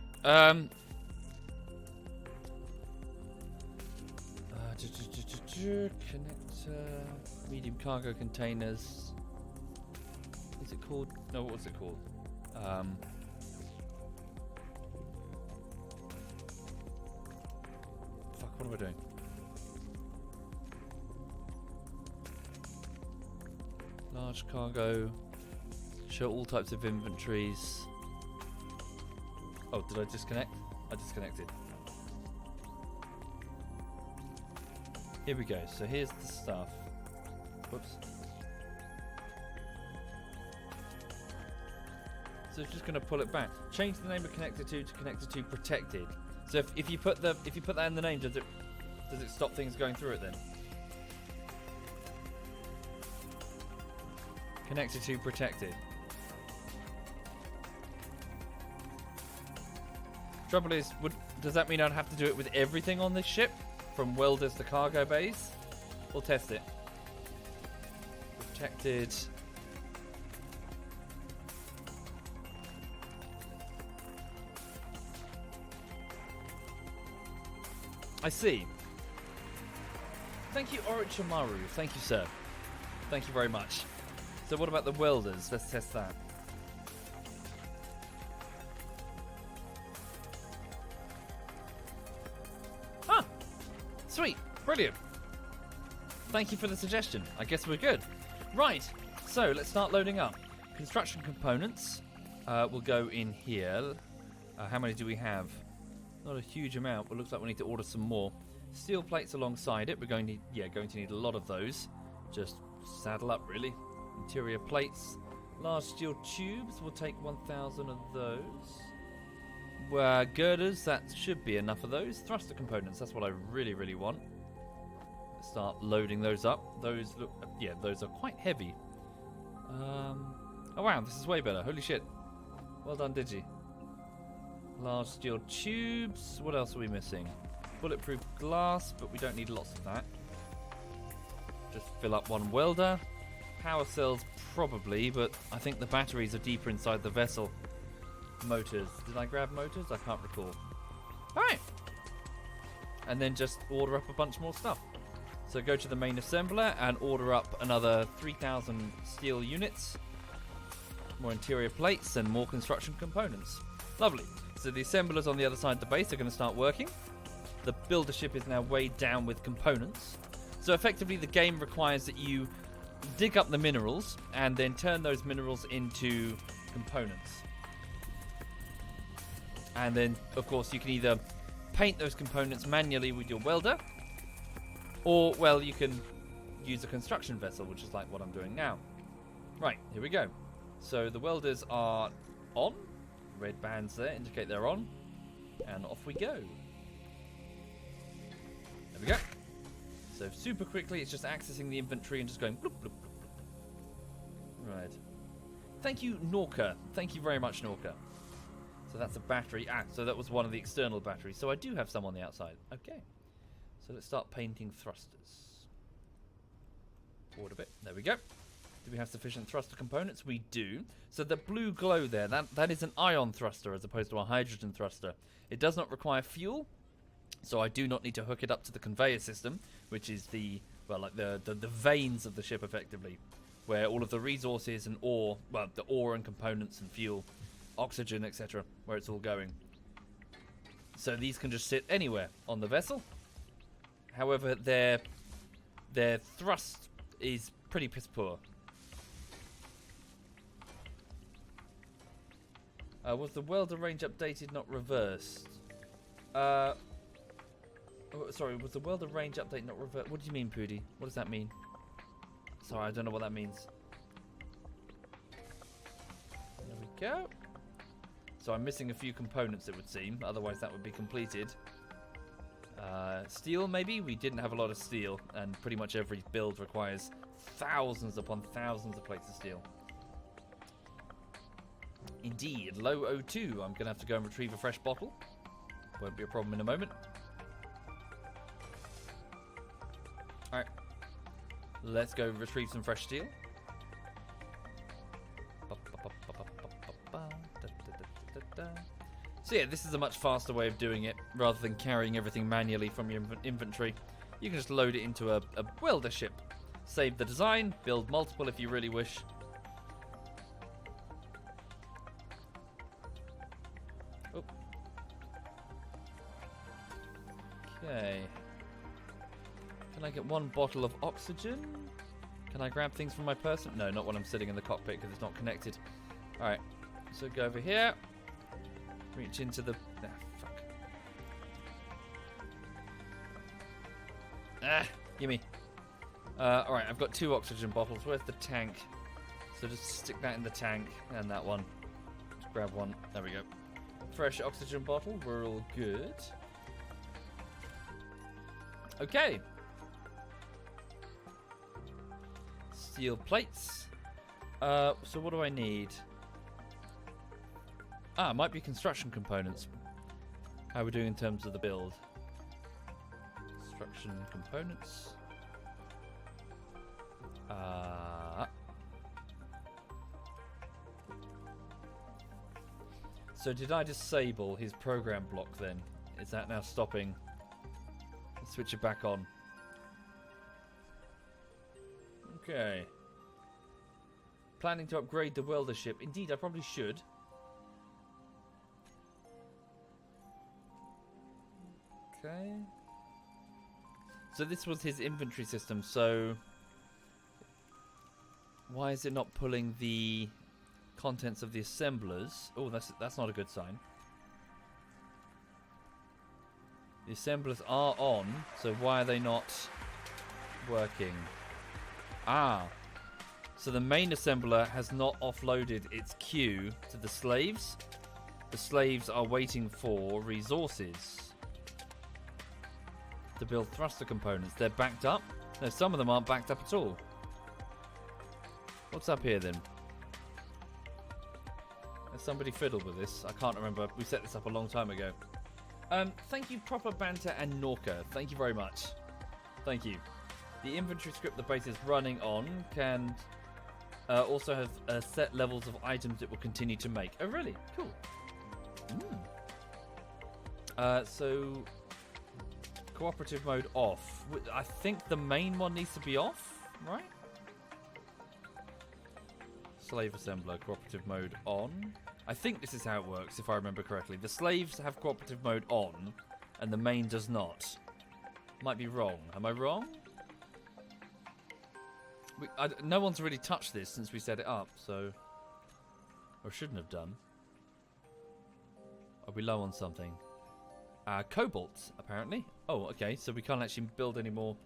Connector, medium cargo containers. Is it called? No, what was it called? Fuck, what am I doing? Large cargo. Show all types of inventories. Oh, did I disconnect? I disconnected. Here we go. So here's the stuff. Whoops. So it's just going to pull it back. Change the name of connector 2 to connector 2 protected. So if you put that in the name, does it stop things going through it then? Connector 2 protected. Trouble is, does that mean I'd have to do it with everything on this ship? From welders to cargo bays? We'll test it. Protected. I see. Thank you, Orochimaru. Thank you, sir. Thank you very much. So what about the welders? Let's test that. Ah! Sweet. Brilliant. Thank you for the suggestion. I guess we're good. Right. So let's start loading up. Construction components will go in here. How many do we have? Not a huge amount, but looks like we need to order some more. Steel plates alongside it. We're going to need a lot of those. Just saddle up, really. Interior plates. Large steel tubes. We'll take 1,000 of those. Girders. That should be enough of those. Thruster components. That's what I really, really want. Let's start loading those up. Those look... yeah, those are quite heavy. Oh, wow. This is way better. Holy shit. Well done, Digi. Large steel tubes. What else are we missing? Bulletproof glass, but we don't need lots of that. Just fill up one welder. Power cells, probably, but I think the batteries are deeper inside the vessel. Motors. Did I grab motors? I can't recall. Alright. And then just order up a bunch more stuff. So go to the main assembler and order up another 3,000 steel units. More interior plates and more construction components. Lovely. So the assemblers on the other side of the base are going to start working. The builder ship is now weighed down with components. So effectively the game requires that you dig up the minerals and then turn those minerals into components. And then, of course, you can either paint those components manually with your welder, or, well, you can use a construction vessel, which is like what I'm doing now. Right, here we go. So the welders are on. Red bands there indicate they're on. And off we go. There we go. So super quickly, it's just accessing the inventory and just going bloop, bloop, bloop. Right. Thank you, Norca. Thank you very much, Norca. So that's a battery. So that was one of the external batteries. So I do have some on the outside. Okay. So let's start painting thrusters. Forward a bit. There we go. Do we have sufficient thruster components? We do. So the blue glow there, that is an ion thruster as opposed to a hydrogen thruster. It does not require fuel, so I do not need to hook it up to the conveyor system, which is the veins of the ship effectively, where all of the resources and ore, well, the ore and components and fuel, oxygen, etc., where it's all going. So these can just sit anywhere on the vessel. However, their thrust is pretty piss poor. Was the welder range updated, not reversed? Sorry, was the welder range update not reversed? What do you mean, Pooty? What does that mean? Sorry, I don't know what that means. There we go. So I'm missing a few components, it would seem. Otherwise, that would be completed. Steel, maybe? We didn't have a lot of steel, and pretty much every build requires thousands upon thousands of plates of steel. Indeed, low O2. I'm going to have to go and retrieve a fresh bottle. Won't be a problem in a moment. Alright. Let's go retrieve some fresh steel. So yeah, this is a much faster way of doing it. Rather than carrying everything manually from your inventory, you can just load it into a welder ship. Save the design, build multiple if you really wish. Oh. Okay. Can I get one bottle of oxygen? Can I grab things from my person? No, not when I'm sitting in the cockpit because it's not connected. Alright, so go over here. Reach into the... Ah, fuck. Ah, gimme. Alright, I've got 2 oxygen bottles. Where's the tank? So just stick that in the tank and that one. Just grab one. There we go. Fresh oxygen bottle. We're all good. Okay. Steel plates. So what do I need? It might be construction components. How are we doing in terms of the build? Construction components. So did I disable his program block then? Is that now stopping? Let's switch it back on. Okay. Planning to upgrade the welder ship. Indeed, I probably should. Okay. So this was his inventory system, so why is it not pulling the contents of the assemblers? Oh, that's not a good sign. The assemblers are on, so why are they not working? So the main assembler has not offloaded its queue to the slaves. The slaves are waiting for resources to build thruster components. They're backed up. No, some of them aren't backed up at all. What's up here then? Has somebody fiddled with this? I can't remember. We set this up a long time ago. Thank you, Proper Banter and Norca. Thank you very much. Thank you. The inventory script the base is running on can also have set levels of items it will continue to make. Oh, really? Cool. So cooperative mode off. I think the main one needs to be off, right? Slave assembler, cooperative mode on. I think this is how it works, if I remember correctly. The slaves have cooperative mode on, and the main does not. Might be wrong. Am I wrong? No one's really touched this since we set it up, so... Or shouldn't have done. Are we low on something? Cobalt, apparently. Oh, okay, so we can't actually build any more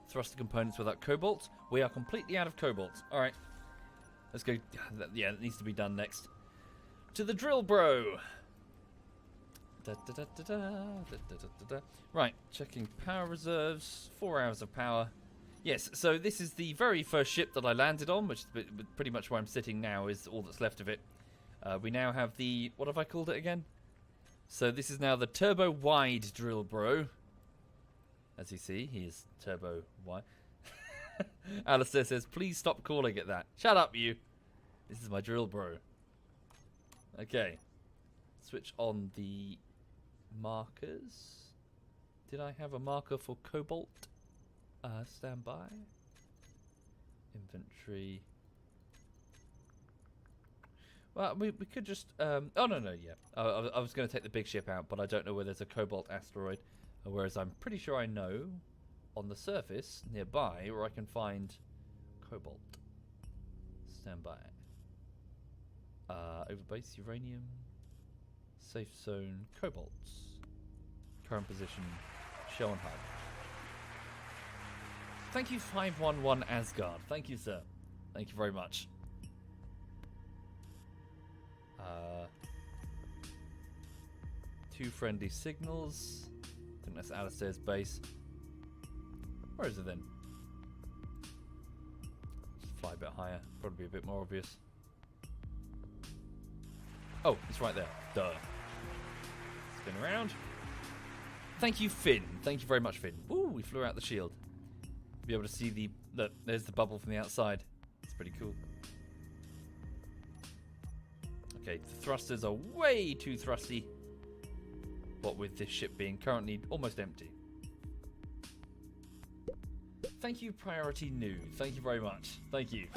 thruster components without cobalt. We are completely out of cobalt. Alright. Let's go. Yeah, that needs to be done next. To the drill, bro! Right, checking power reserves. 4 hours of power. Yes, so this is the very first ship that I landed on, which is pretty much where I'm sitting now, is all that's left of it. We now have the... What have I called it again? So this is now the turbo wide drill, bro. As you see, he is turbo wide. Alistair says, please stop calling it that. Shut up, you. This is my drill, bro. Okay. Switch on the markers. Did I have a marker for cobalt? Stand by. Inventory. Well, we could just... oh, no, yeah. I was going to take the big ship out, but I don't know where there's a cobalt asteroid. Whereas I'm pretty sure I know on the surface nearby where I can find cobalt. Stand by. Over base, uranium. Safe zone, cobalts. Current position, show and hide. Thank you, 511 Asgard. Thank you, sir. Thank you very much. Two friendly signals. I think that's Alistair's base. Where is it then? Just fly a bit higher. Probably be a bit more obvious. Oh, it's right there. Duh. Spin around. Thank you, Finn. Thank you very much, Finn. Ooh, we flew out the shield. Be able to see the... Look, there's the bubble from the outside. It's pretty cool. Okay, the thrusters are way too thrusty. What with this ship being currently almost empty. Thank you, Priority New. Thank you very much. Thank you.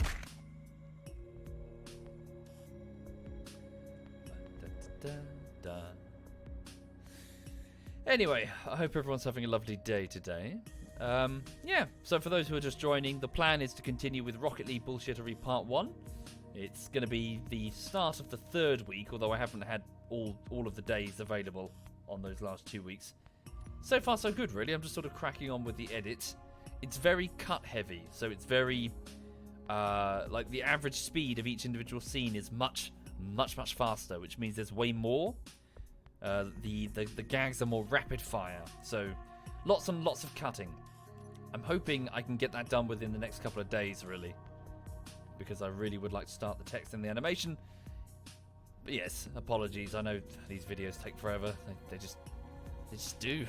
Anyway, I hope everyone's having a lovely day today. Yeah, so for those who are just joining, the plan is to continue with Rocket League Bullshittery Part 1. It's going to be the start of the 3rd week, although I haven't had all of the days available on those last 2 weeks. So far so good, really. I'm just sort of cracking on with the edit. It's very cut heavy, so it's very like the average speed of each individual scene is much much, much faster, which means there's way more. The gags are more rapid fire, so lots and lots of cutting. I'm hoping I can get that done within the next couple of days, really, because I really would like to start the text and the animation. But yes, apologies. I know these videos take forever. They just do.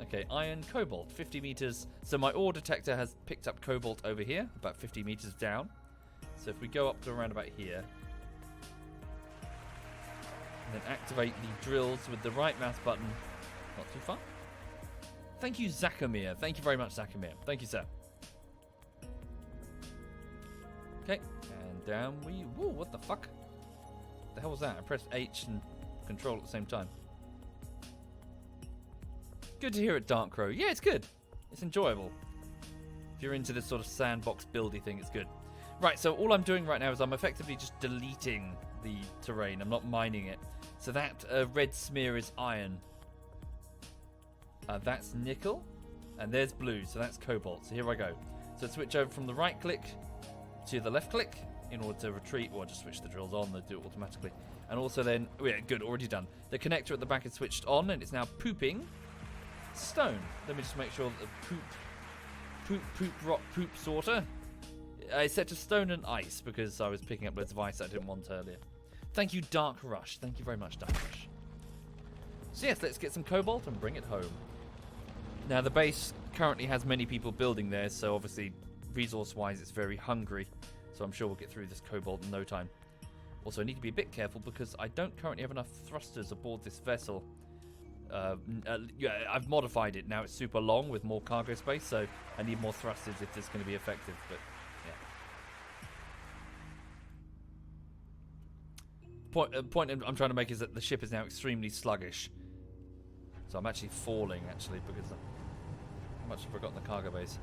Okay, iron, cobalt, 50 meters. So my ore detector has picked up cobalt over here, about 50 meters down. So if we go up to around about here, and then activate the drills with the right mouse button. Not too far. Thank you, Zakamir. Thank you very much, Zakamir. Thank you, sir. Okay, and down we... Whoa, what the fuck? The hell was that? I pressed H and control at the same time. Good to hear it, Dark Crow. Yeah, it's good. It's enjoyable. If you're into this sort of sandbox buildy thing, it's good. Right, so all I'm doing right now is I'm effectively just deleting the terrain. I'm not mining it. So that red smear is iron. That's nickel. And there's blue, so that's cobalt. So here I go. So switch over from the right click to the left click in order to retreat. Or just switch the drills on, they do it automatically. And also then, oh yeah, good, already done. The connector at the back is switched on and it's now pooping stone. Let me just make sure that the rock poop sorter. It's set to stone and ice because I was picking up loads of ice I didn't want earlier. Thank you, Dark Rush. Thank you very much, Dark Rush. So yes, let's get some cobalt and bring it home. Now the base currently has many people building there, so obviously resource-wise it's very hungry. So I'm sure we'll get through this cobalt in no time. Also, I need to be a bit careful because I don't currently have enough thrusters aboard this vessel. Yeah, I've modified it. Now it's super long with more cargo space, so I need more thrusters if this is going to be effective. But yeah. Point I'm trying to make is that the ship is now extremely sluggish. So I'm actually falling, because how much have I got in the cargo bays?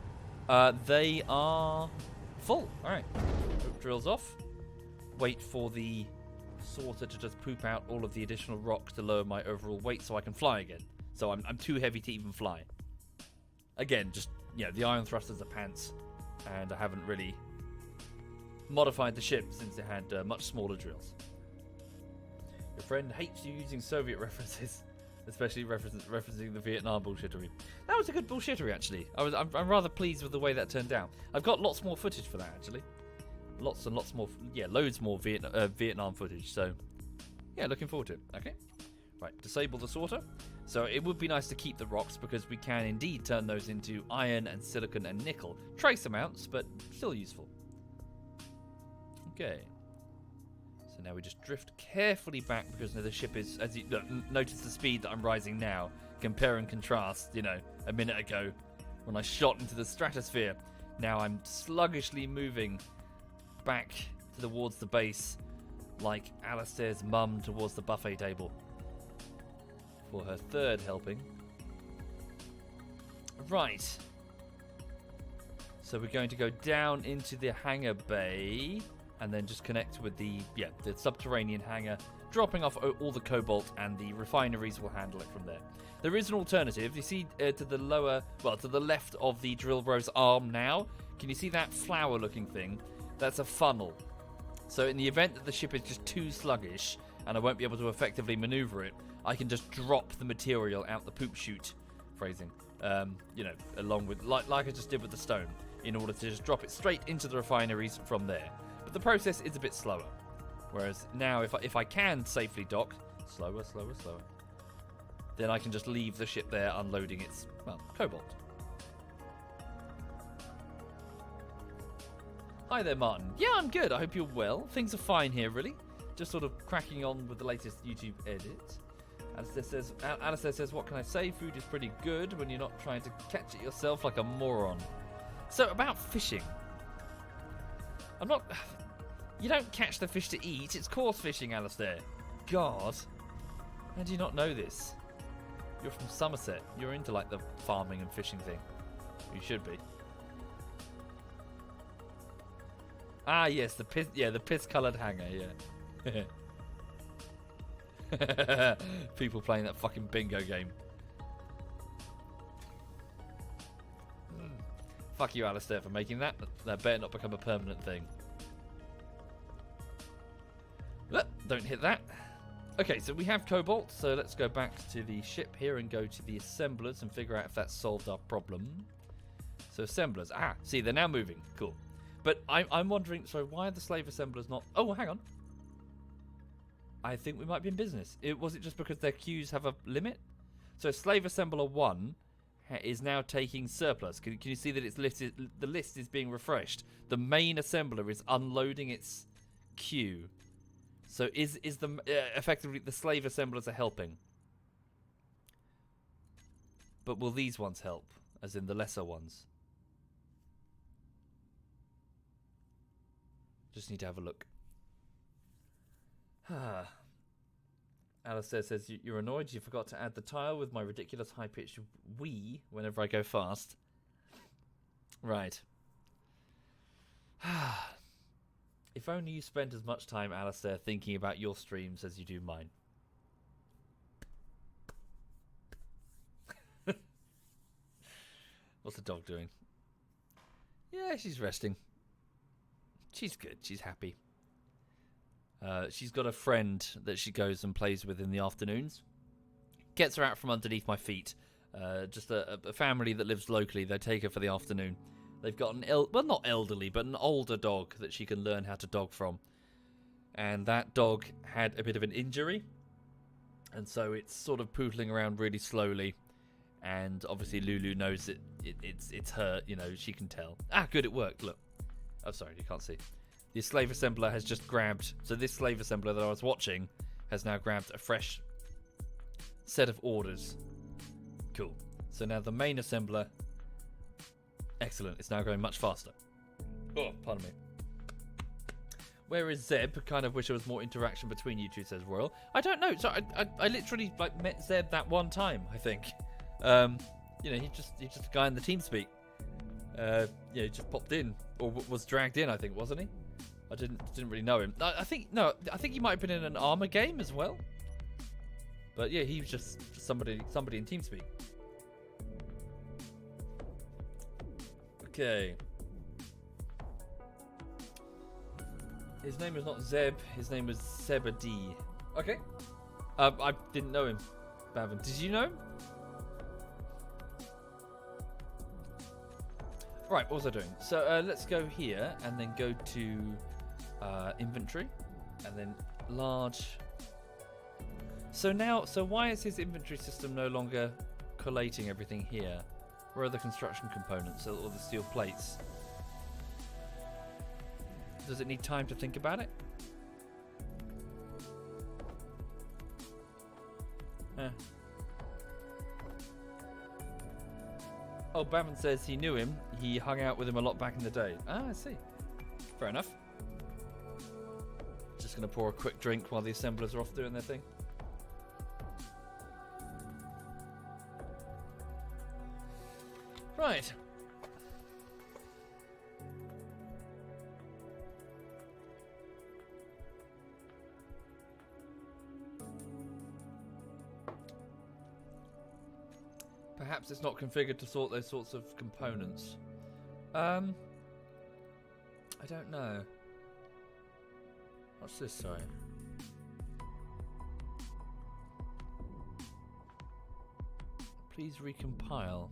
They are full. All right. Drills off. Wait for the sorter to just poop out all of the additional rock to lower my overall weight so I can fly again. So I'm too heavy to even fly. Again, just, the iron thrusters are pants, and I haven't really modified the ship since it had much smaller drills. Your friend hates you using Soviet references, especially referencing the Vietnam bullshittery. That was a good bullshittery, actually. I'm rather pleased with the way that turned out. I've got lots more footage for that, actually. Lots and lots more, loads more Vietnam footage. So, yeah, looking forward to it. Okay, right, disable the sorter. So it would be nice to keep the rocks because we can indeed turn those into iron and silicon and nickel. Trace amounts, but still useful. Okay. So now we just drift carefully back because the ship is, as you notice the speed that I'm rising now. Compare and contrast, a minute ago when I shot into the stratosphere. Now I'm sluggishly moving back towards the base like Alistair's mum towards the buffet table for her third helping. Right. So we're going to go down into the hangar bay and then just connect with the subterranean hangar, dropping off all the cobalt, and the refineries will handle it from there. There is an alternative. You see to the left of the drill row's arm now, can you see that flower looking thing? That's a funnel. So in the event that the ship is just too sluggish and I won't be able to effectively maneuver it, I can just drop the material out the poop chute, phrasing, along with, like I just did with the stone, in order to just drop it straight into the refineries from there. But the process is a bit slower. Whereas now, if I can safely dock, slower, then I can just leave the ship there unloading its, cobalt. Hi there, Martin. Yeah, I'm good. I hope you're well. Things are fine here, really. Just sort of cracking on with the latest YouTube edit. Alistair says, what can I say? Food is pretty good when you're not trying to catch it yourself like a moron. So, about fishing. You don't catch the fish to eat. It's coarse fishing, Alistair. God. How do you not know this? You're from Somerset. You're into, the farming and fishing thing. You should be. Ah, yes, the piss-coloured hanger, yeah. People playing that fucking bingo game. Fuck you, Alistair, for making that. That better not become a permanent thing. Don't hit that. Okay, so we have cobalt, so let's go back to the ship here and go to the assemblers and figure out if that's solved our problem. So assemblers, see, they're now moving. Cool. But I'm wondering, so why are the slave assemblers not... Oh, hang on. I think we might be in business. Was it just because their queues have a limit? So slave assembler 1 is now taking surplus. Can you see that it's listed? The list is being refreshed. The main assembler is unloading its queue. So is the effectively the slave assemblers are helping? But will these ones help, as in the lesser ones? Just need to have a look. Alistair says, you're annoyed you forgot to add the tile with my ridiculous high-pitched wee whenever I go fast. Right. If only you spent as much time, Alistair, thinking about your streams as you do mine. What's the dog doing? Yeah, she's resting. She's good. She's happy. She's got a friend that she goes and plays with in the afternoons. Gets her out from underneath my feet. Just a family that lives locally. They take her for the afternoon. They've got well, not elderly, but an older dog that she can learn how to dog from. And that dog had a bit of an injury. And so it's sort of pootling around really slowly. And obviously Lulu knows that it's her, you know, she can tell. Good, it worked, look. Oh, sorry, you can't see. The slave assembler has just grabbed... So this slave assembler that I was watching has now grabbed a fresh set of orders. Cool. So now the main assembler... Excellent. It's now going much faster. Oh, pardon me. Where is Zeb? Kind of wish there was more interaction between you two, says Royal. I don't know. So I literally met Zeb that one time, I think. You know, he's just a guy in the TeamSpeak. He just popped in, or was dragged in, I think, wasn't he? I didn't really know him. I think he might have been in an Armor game as well. But yeah, he was just somebody in TeamSpeak. Okay. His name was not Zeb. His name was Zebedee. Okay. I didn't know him. Bavin, did you know him? Right, what was I doing? So let's go here and then go to inventory and then large. So why is his inventory system no longer collating everything here? Where are the construction components or the steel plates? Does it need time to think about it? Oh, Bavin says he knew him. He hung out with him a lot back in the day. I see. Fair enough. Just going to pour a quick drink while the assemblers are off doing their thing. Right. Perhaps it's not configured to sort those sorts of components. I don't know. What's this, sorry? Please recompile.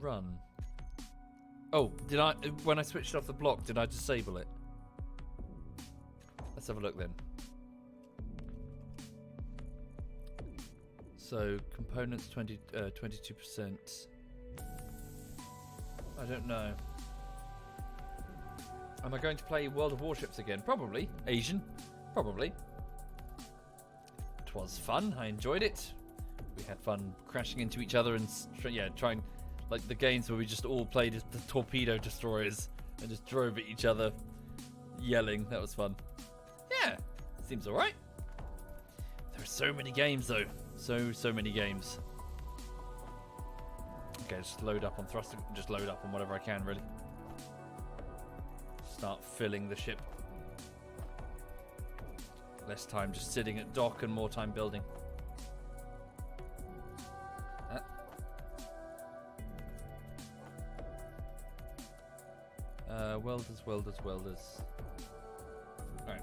Run. Oh, when I switched off the block, did I disable it? Let's have a look then. So, components 22%. I don't know. Am I going to play World of Warships again? Probably. Asian? Probably. It was fun. I enjoyed it. We had fun crashing into each other and trying, like the games where we just all played as the torpedo destroyers and just drove at each other, yelling. That was fun. Yeah, seems alright. There are so many games though. So many games. Okay, just load up on thrust. Just load up on whatever I can, really. Start filling the ship. Less time just sitting at dock and more time building. welders. Alright.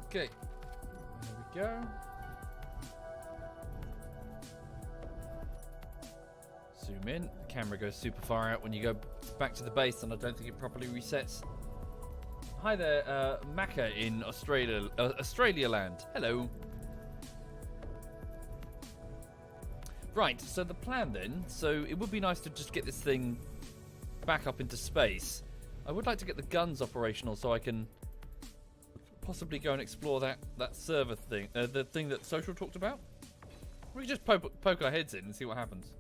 Okay. There we go. Zoom in. The camera goes super far out when you go back to the base, and I don't think it properly resets. Hi there, Macca in Australia land. Hello. Right, so the plan then, so it would be nice to just get this thing back up into space. I would like to get the guns operational so I can possibly go and explore that server thing, the thing that Social talked about. We can just poke our heads in and see what happens.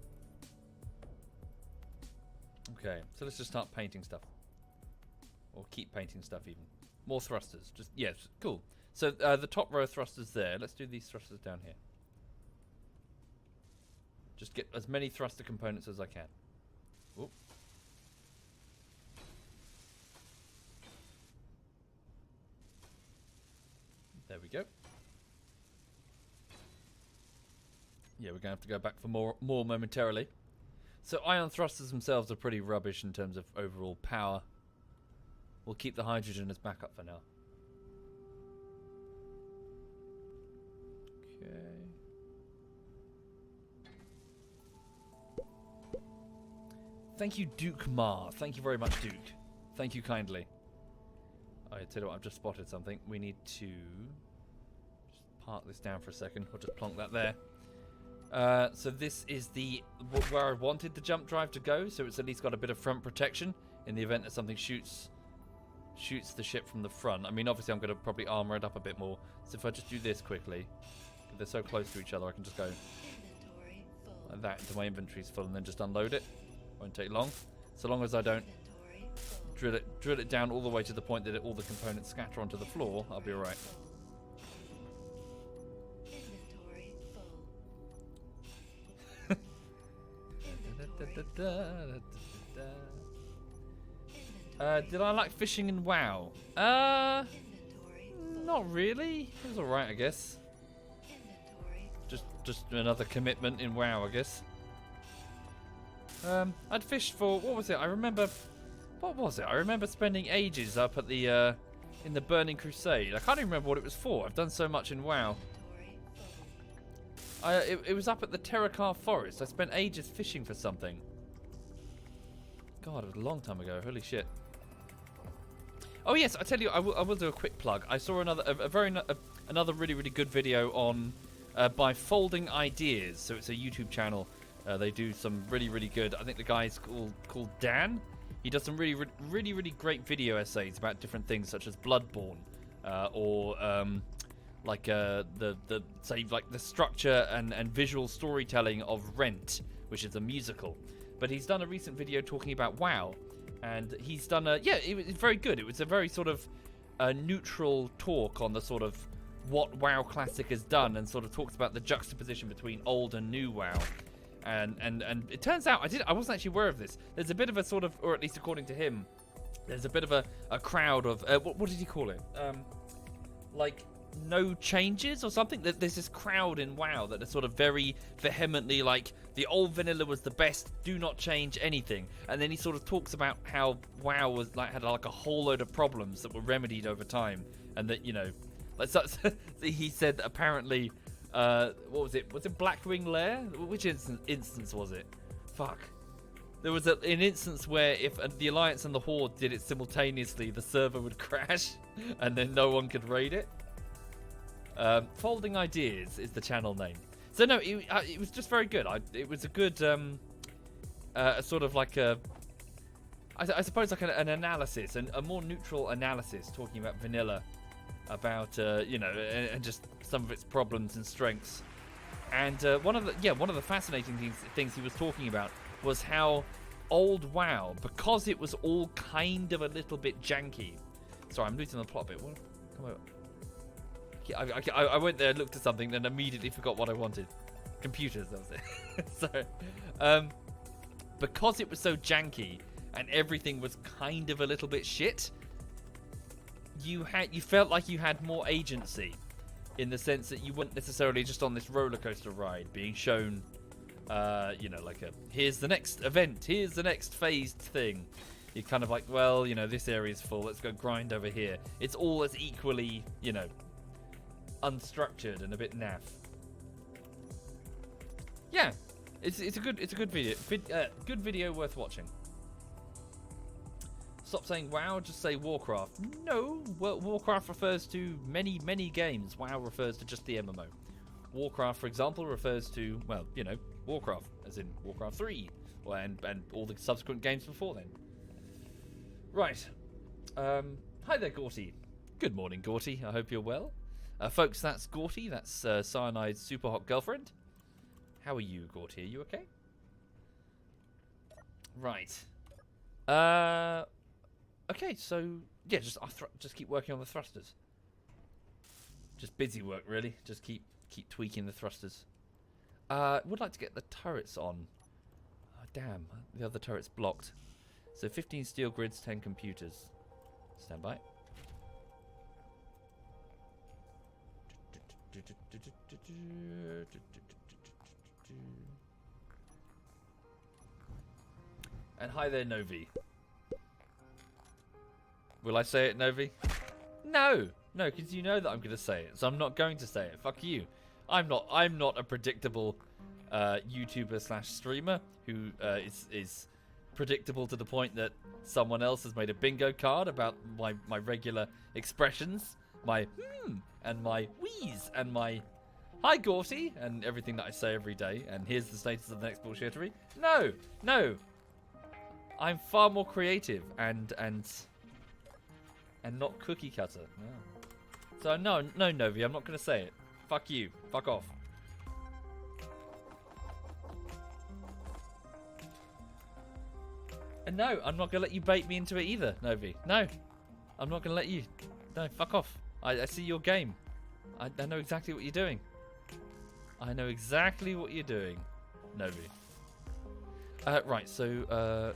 Okay, so let's just start painting stuff. Or keep painting stuff even. More thrusters, just, yes, cool. So the top row of thrusters there, let's do these thrusters down here. Just get as many thruster components as I can. Whoop. There we go. Yeah, we're going to have to go back for more momentarily. So ion thrusters themselves are pretty rubbish in terms of overall power. We'll keep the hydrogen as backup for now. Okay. Thank you, Duke Mar. Thank you very much, Duke. Thank you kindly. I tell you what, I've just spotted something. We need to just park this down for a second. We'll just plonk that there. So this is where I wanted the jump drive to go. So it's at least got a bit of front protection in the event that something shoots the ship from the front. I mean, obviously I'm going to probably armor it up a bit more. So if I just do this quickly, if they're so close to each other, I can just go like that until my inventory's full and then just unload it. Won't take long. So long as I don't drill it down all the way to the point that all the components scatter onto the floor, I'll be alright. Did I like fishing in WoW? Not really. It was alright, I guess. Just another commitment in WoW, I guess. I'd fished for, what was it? I remember spending ages up at the in the Burning Crusade. I can't even remember what it was for. I've done so much in WoW. It was up at the Terakar Forest. I spent ages fishing for something. God, it was a long time ago. Holy shit. Oh yes, I tell you, I will do a quick plug. I saw another really good video on by Folding Ideas. So it's a YouTube channel. They do some really good. I think the guy's called Dan. He does some really great video essays about different things such as Bloodborne, or like the structure and visual storytelling of Rent, which is a musical. But he's done a recent video talking about WoW, and he's done it was very good. It was a very sort of neutral talk on the sort of what WoW Classic has done, and sort of talks about the juxtaposition between old and new WoW. And it turns out I wasn't actually aware of this. There's a bit of a sort of, or at least according to him, there's a bit of a crowd of what did he call it? Like no changes or something. There's this crowd in WoW that are sort of very vehemently like the old vanilla was the best. Do not change anything. And then he sort of talks about how WoW was had a whole load of problems that were remedied over time, and that he said apparently. What was it? Was it Blackwing Lair? Which instance was it? Fuck. There was an instance where if the Alliance and the Horde did it simultaneously, the server would crash, and then no one could raid it. Folding Ideas is the channel name. So no, it was just very good. It was a good, sort of like I suppose like an analysis, a more neutral analysis, talking about vanilla. About and just some of its problems and strengths, and one of the fascinating things he was talking about was how old WoW, because it was all kind of a little bit janky. Sorry, I'm losing the plot a bit. Come over. I went there, looked at something, then immediately forgot what I wanted. Computers, that was it. So, because it was so janky and everything was kind of a little bit shit. You felt like you had more agency, in the sense that you weren't necessarily just on this roller coaster ride being shown, here's the next event, here's the next phased thing. You're kind of like, well, you know, this area's full. Let's go grind over here. It's all as equally, you know, unstructured and a bit naff. Yeah, it's a good video. Good video worth watching. Stop saying WoW, just say Warcraft. No, Warcraft refers to many games. WoW refers to just the MMO. Warcraft, for example, refers to, well, you know, Warcraft, as in Warcraft 3, and all the subsequent games before then. Right. Hi there, Gorty. Good morning, Gorty. I hope you're well. Folks, that's Gorty. That's Cyanide's super hot girlfriend. How are you, Gorty? Are you okay? Right. Okay, so, yeah, just keep working on the thrusters. Just busy work, really. Just keep tweaking the thrusters. Would like to get the turrets on. Oh, damn, the other turret's blocked. So 15 steel grids, 10 computers. Stand by. And hi there, Novi. Will I say it, Novi? No, because you know that I'm going to say it, so I'm not going to say it. Fuck you. I'm not a predictable YouTuber / streamer who is predictable to the point that someone else has made a bingo card about my regular expressions, my and my wheeze and my hi Gorty and everything that I say every day. And here's the status of the next bullshittery. No. I'm far more creative and not cookie cutter. No. So no, Novi, I'm not going to say it. Fuck you. Fuck off. And no, I'm not going to let you bait me into it either, Novi. No, I'm not going to let you. No, fuck off. I see your game. I know exactly what you're doing. I know exactly what you're doing, Novi. Right, so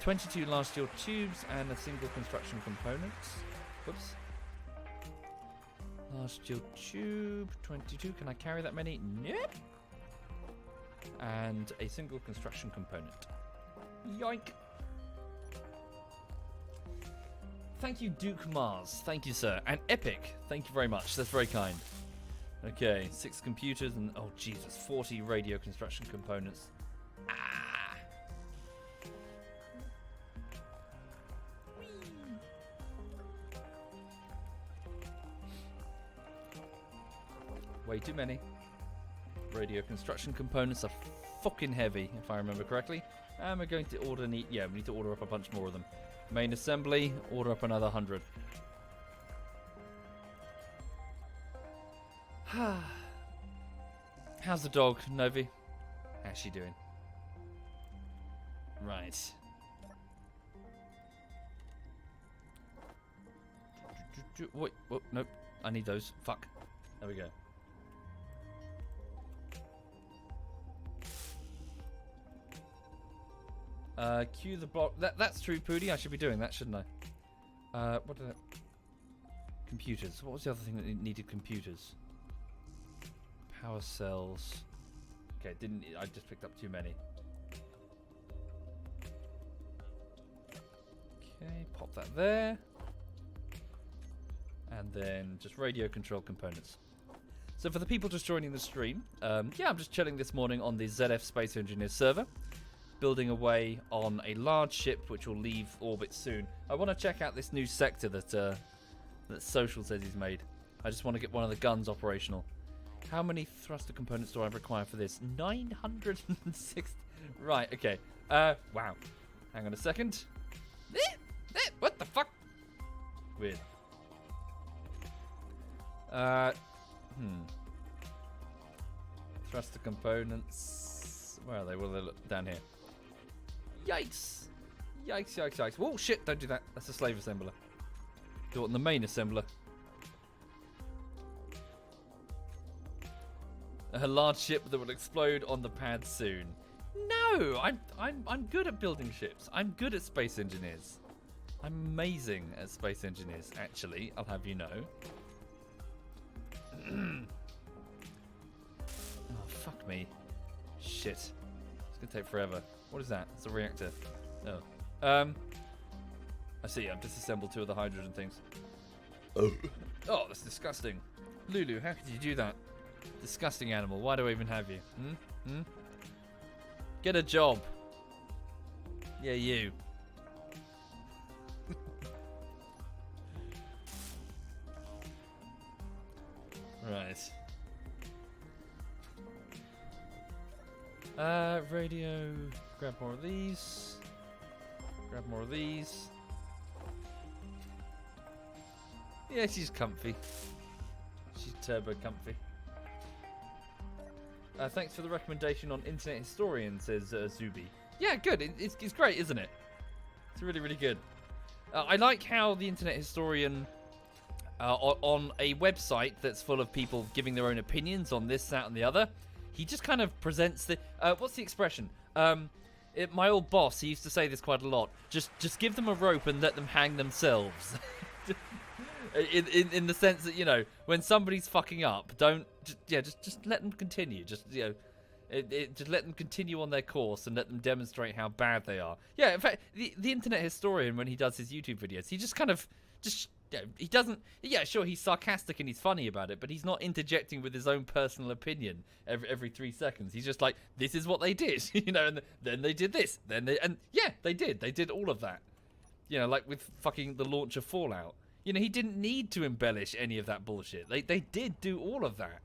22 large steel tubes and a single construction component. Whoops. Large steel tube, 22. Can I carry that many? Nope. And a single construction component. Yoink. Thank you, Duke Mars. Thank you, sir. And Epic. Thank you very much. That's very kind. Okay, 6 computers and, oh Jesus, 40 radio construction components. Ah. Way too many. Radio construction components are fucking heavy, if I remember correctly. And we're going to we need to order up a bunch more of them. Main assembly, order up another 100. How's the dog, Novi? How's she doing? Right. Wait, nope. I need those. Fuck. There we go. Cue the block. That's true, Pooty. I should be doing that, shouldn't I? What did computers. What was the other thing that needed computers? Power cells. Okay, I just picked up too many. Okay, pop that there. And then just radio control components. So for the people just joining the stream, I'm just chilling this morning on the ZF Space Engineers server, building away on a large ship which will leave orbit soon. I want to check out this new sector that Social says he's made. I just want to get one of the guns operational. How many thruster components do I require for this? 960. Right, okay. Wow. Hang on a second. What the fuck? Weird. Thruster components. Where are they? Well, they look down here. Yikes. Yikes. Whoa, shit, don't do that. That's a slave assembler. Do it on the main assembler. A large ship that will explode on the pad soon. No, I'm good at building ships. I'm good at space engineers. I'm amazing at space engineers, actually, I'll have you know. Oh, fuck me. Shit. It's gonna take forever. What is that? It's a reactor. Oh. I see. I've disassembled 2 of the hydrogen things. Oh, that's disgusting. Lulu, how could you do that? Disgusting animal. Why do I even have you? Get a job. Yeah, you. Right. Radio. Grab more of these. Grab more of these. Yeah, she's comfy. She's turbo comfy. Thanks for the recommendation on Internet Historian, says Zubi. Yeah, good. It's great, isn't it? It's really, really good. I like how the Internet Historian, on a website that's full of people giving their own opinions on this, that, and the other, he just kind of presents the... what's the expression? My old boss, he used to say this quite a lot. Just give them a rope and let them hang themselves. in the sense that, you know, when somebody's fucking up, don't... Just let them continue. Just, you know... just let them continue on their course and let them demonstrate how bad they are. Yeah, in fact, the Internet Historian, when he does his YouTube videos, he just kind of... he doesn't... Yeah, sure, he's sarcastic and he's funny about it, but he's not interjecting with his own personal opinion every 3 seconds. He's just like, this is what they did, you know, and then they did this. And yeah, they did. They did all of that. You know, like with fucking the launch of Fallout. You know, he didn't need to embellish any of that bullshit. They did do all of that.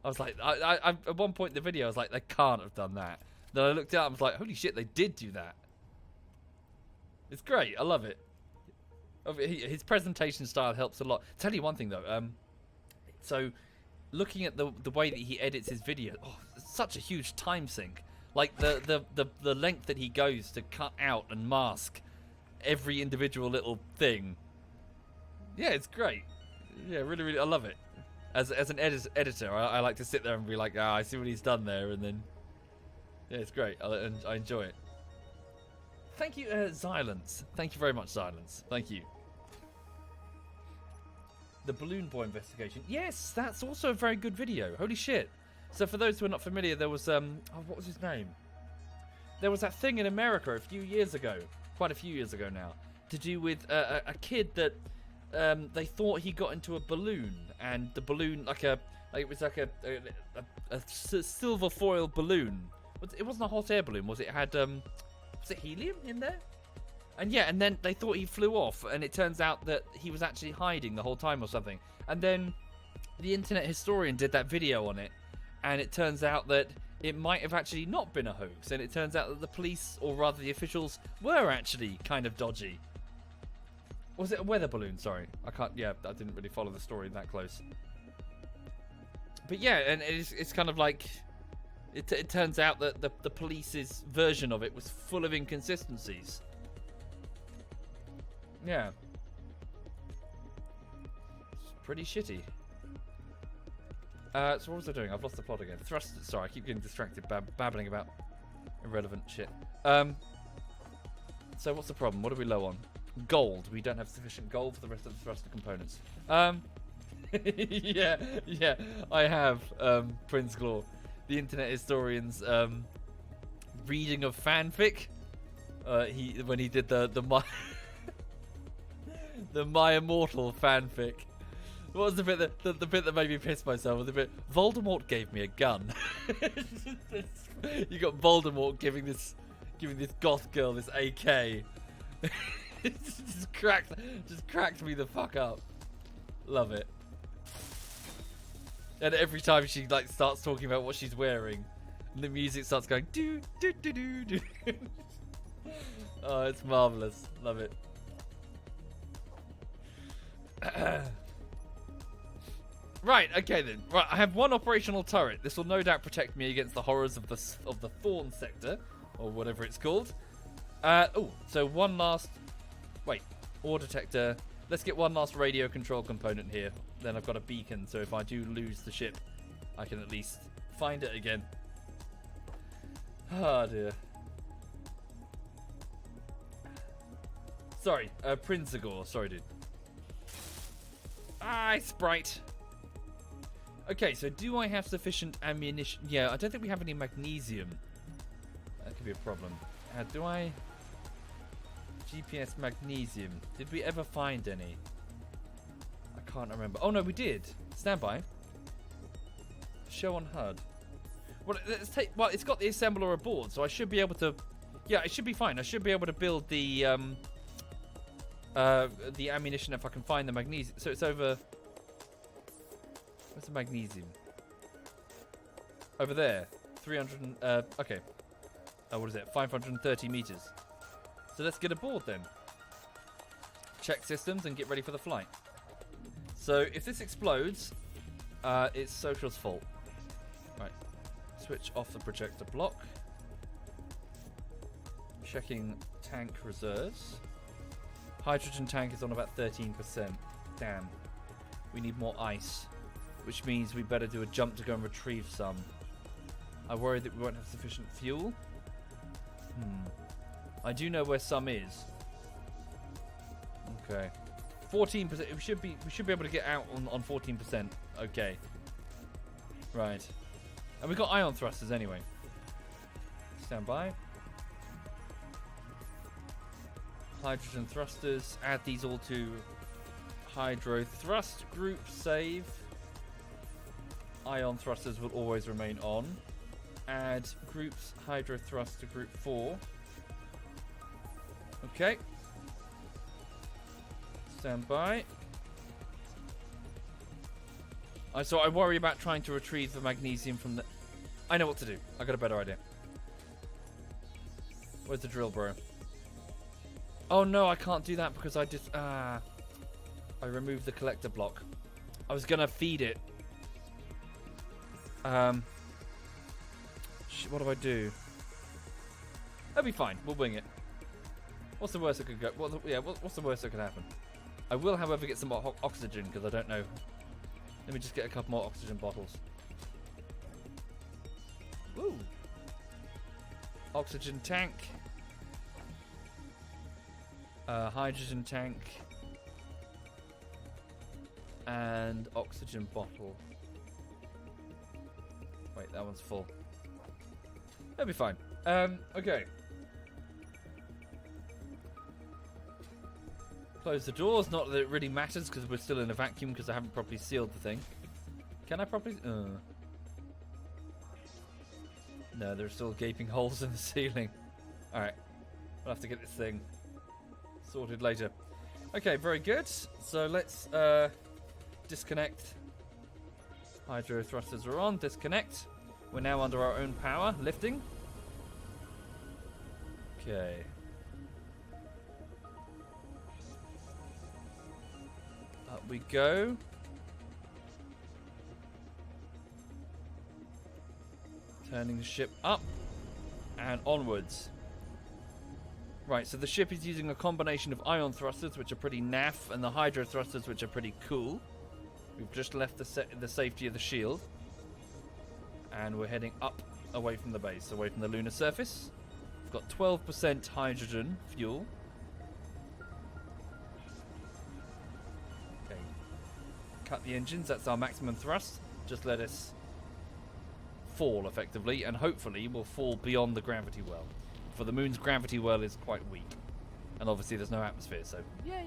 I was like, I at one point in the video, I was like, they can't have done that. Then I looked out and was like, holy shit, they did do that. It's great. I love it. His presentation style helps a lot. Tell you one thing, though. So, looking at the way that he edits his video, it's such a huge time sink. Like, the length that he goes to cut out and mask every individual little thing. Yeah, it's great. Yeah, really, really, I love it. As an editor, I like to sit there and be like, I see what he's done there, and then... Yeah, it's great. I enjoy it. Thank you, Silence. Thank you very much, Silence. Thank you. The Balloon Boy investigation. Yes, that's also a very good video. Holy shit. So for those who are not familiar, there was... what was his name? There was that thing in America a few years ago. Quite a few years ago now. To do with a kid that... they thought he got into a balloon, and the balloon, it was like a silver foil balloon. It wasn't a hot air balloon, was it? It had, was it helium in there? And yeah, and then they thought he flew off, and it turns out that he was actually hiding the whole time or something. And then the Internet Historian did that video on it, and it turns out that it might have actually not been a hoax, and it turns out that the police, or rather the officials, were actually kind of dodgy. Was it a weather balloon? Sorry. I didn't really follow the story that close. But yeah, and it's kind of like... It turns out that the police's version of it was full of inconsistencies. Yeah. It's pretty shitty. So what was I doing? I've lost the plot again. Sorry, I keep getting distracted babbling about irrelevant shit. So what's the problem? What are we low on? Gold. We don't have sufficient gold for the rest of the thruster components. Yeah, I have, Prince Claw. The Internet Historian's reading of fanfic. When he did the My Immortal fanfic. What was the bit that made me piss myself? Was the bit Voldemort gave me a gun. You got Voldemort giving this goth girl this AK. just cracked me the fuck up. Love it. And every time she like starts talking about what she's wearing, and the music starts going do do do do do. Oh, it's marvelous. Love it. Right, okay then. Right, I have one operational turret. This will no doubt protect me against the horrors of the Thorn sector, or whatever it's called. So one last... Wait, ore detector. Let's get one last radio control component here. Then I've got a beacon, so if I do lose the ship, I can at least find it again. Oh dear. Sorry, Prinzagor. Sorry, dude. Sprite. Okay, so do I have sufficient ammunition? Yeah, I don't think we have any magnesium. That could be a problem. Do I? GPS magnesium. Did we ever find any? I can't remember. Oh no, we did. Stand by. Show on HUD. Well, let's take. Well, it's got the assembler aboard, so I should be able to. Yeah, it should be fine. I should be able to build the ammunition if I can find the magnesium. So it's over. Where's the magnesium? Over there. 300. Okay. What is it? 530 meters. So let's get aboard then. Check systems and get ready for the flight. So if this explodes, it's Social's fault. Right. Switch off the projector block. Checking tank reserves. Hydrogen tank is on about 13%. Damn. We need more ice. Which means we better do a jump to go and retrieve some. I worry that we won't have sufficient fuel. I do know where some is. Okay. 14%. We should be able to get out on 14%. Okay. Right. And we've got ion thrusters anyway. Stand by. Hydrogen thrusters. Add these all to hydro thrust group. Save. Ion thrusters will always remain on. Add groups hydro thrust to group 4. Okay. Stand by. So I worry about trying to retrieve the magnesium from the... I know what to do. I got a better idea. Where's the drill, bro? Oh no, I can't do that because I just... I removed the collector block. I was gonna feed it. What do I do? That'll be fine. We'll wing it. What's the worst that could go? What's the worst that could happen? I will, however, get some more oxygen because I don't know. Let me just get a couple more oxygen bottles. Woo! Oxygen tank. Hydrogen tank. And oxygen bottle. Wait, that one's full. That'll be fine. Okay. Close the doors. Not that it really matters because we're still in a vacuum because I haven't properly sealed the thing. Can I properly? No, there's still gaping holes in the ceiling. Alright. We'll have to get this thing sorted later. Okay, very good. So let's disconnect. Hydro thrusters are on. Disconnect. We're now under our own power. Lifting. Okay. Up we go. Turning the ship up and onwards. Right, so the ship is using a combination of ion thrusters, which are pretty naff, and the hydro thrusters, which are pretty cool. We've just left the safety of the shield. And we're heading up away from the base, away from the lunar surface. We've got 12% hydrogen fuel. Okay. Cut the engines, that's our maximum thrust. Just let us fall, effectively, and hopefully we'll fall beyond the gravity well. For the moon's gravity well is quite weak. And obviously there's no atmosphere, so yay!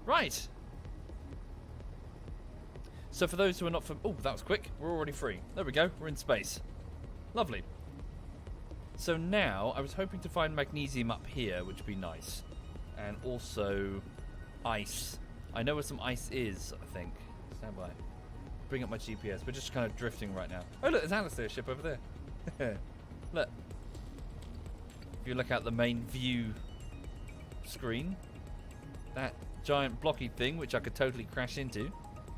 Right! So for those who are not from... Oh, that was quick. We're already free. There we go. We're in space. Lovely. So now, I was hoping to find magnesium up here, which would be nice. And also ice. I know where some ice is, I think. Stand by. Bring up my GPS. We're just kind of drifting right now. Oh, look, there's Alistair's ship over there. Look. If you look out the main view screen, that giant blocky thing, which I could totally crash into,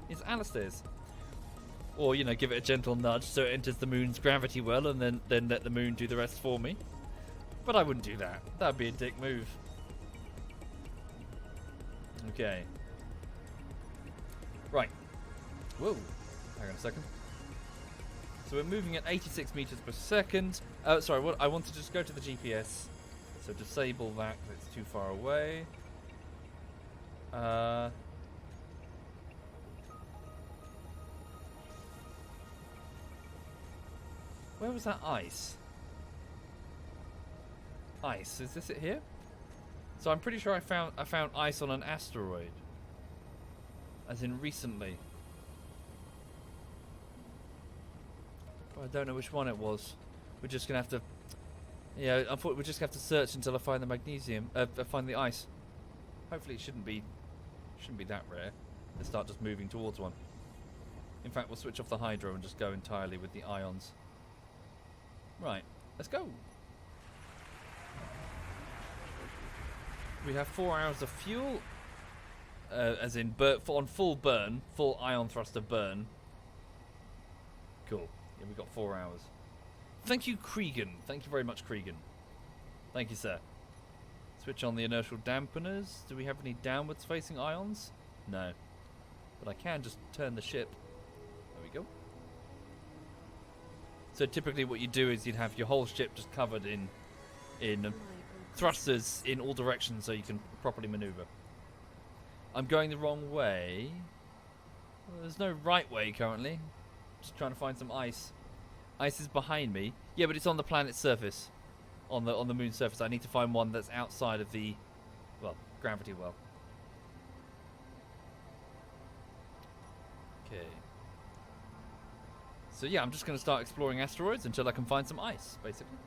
is Alistair's. Or, you know, give it a gentle nudge so it enters the moon's gravity well and then let the moon do the rest for me. But I wouldn't do that. That would be a dick move. Okay. Right. Whoa. Hang on a second. So we're moving at 86 meters per second. Sorry, what I want to just go to the GPS. So disable that because it's too far away. Where was that ice? Ice, is this it here? So I'm pretty sure I found ice on an asteroid. As in recently. But I don't know which one it was. We're just gonna have to... Yeah, I thought we're just gonna have to search until I find the magnesium. Find the ice. Hopefully it shouldn't be that rare. Let's start just moving towards one. In fact, we'll switch off the hydro and just go entirely with the ions. Right, let's go. We have 4 hours of fuel. As in on full burn, full ion thruster burn. Cool. Yeah, we've got 4 hours. Thank you, Cregan. Thank you very much, Cregan. Thank you, sir. Switch on the inertial dampeners. Do we have any downwards facing ions? No. But I can just turn the ship. There we go. So typically what you do is you'd have your whole ship just covered in thrusters in all directions so you can properly maneuver. I'm going the wrong way. Well, there's no right way currently. Just trying to find some ice. Ice is behind me. Yeah, but it's on the planet's surface. On the moon's surface. I need to find one that's outside of the, well, gravity well. Okay. So yeah, I'm just going to start exploring asteroids until I can find some ice, basically.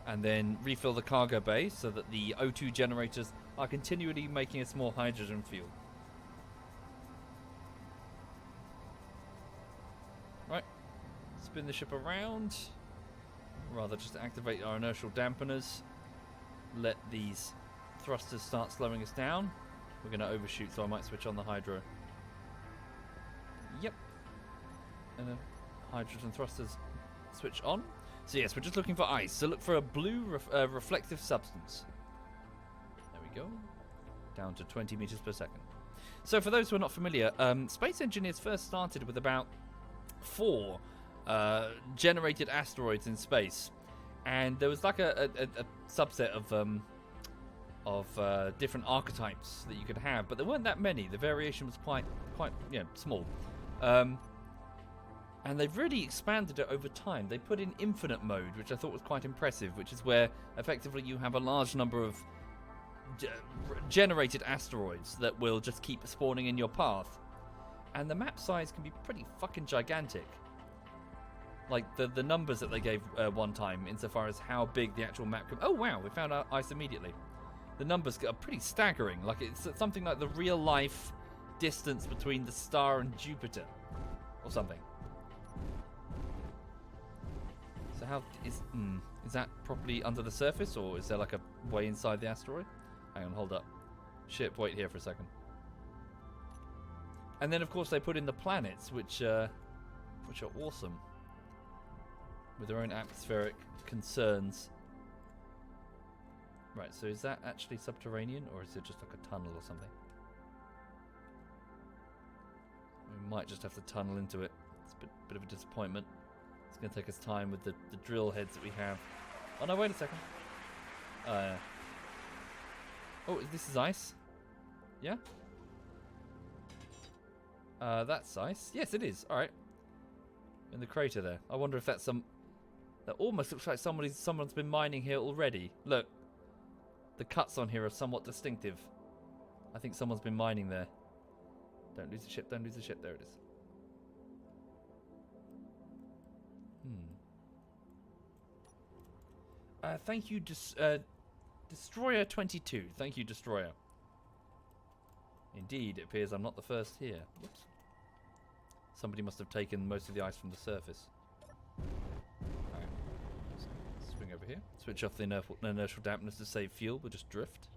And then refill the cargo bay so that the O2 generators are continually making us more hydrogen fuel. Right. Spin the ship around. Rather just activate our inertial dampeners. Let these thrusters start slowing us down. We're going to overshoot, so I might switch on the hydro. Yep. And the hydrogen thrusters switch on. So yes, we're just looking for ice. So look for a blue reflective substance. There we go. Down to 20 meters per second. So for those who are not familiar, space engineers first started with about 4 generated asteroids in space, and there was like a subset of different archetypes that you could have, but there weren't that many. The variation was quite small. And they've really expanded it over time. They put in infinite mode, which I thought was quite impressive, which is where effectively you have a large number of generated asteroids that will just keep spawning in your path. And the map size can be pretty fucking gigantic. Like the numbers that they gave one time insofar as how big the actual map can... Oh wow, we found out ice immediately. The numbers are pretty staggering. Like it's something like the real life distance between the star and Jupiter. Or something. So how is that properly under the surface, or is there like a way inside the asteroid? Hang on, hold up. Ship, wait here for a second. And then of course they put in the planets, which are awesome, with their own atmospheric concerns. Right, so is that actually subterranean, or is it just like a tunnel or something? We might just have to tunnel into it. It's a bit of a disappointment. It's going to take us time with the drill heads that we have. Oh no, wait a second. Oh, this is ice? Yeah? That's ice. Yes, it is. Alright. In the crater there. I wonder if that's some... That almost looks like someone's been mining here already. Look. The cuts on here are somewhat distinctive. I think someone's been mining there. Don't lose the ship, don't lose the ship. There it is. Thank you, Destroyer 22. Thank you, Destroyer. Indeed, it appears I'm not the first here. Whoops. Somebody must have taken most of the ice from the surface. Alright. Swing over here. Switch off the inertial dampeners to save fuel. We'll just drift.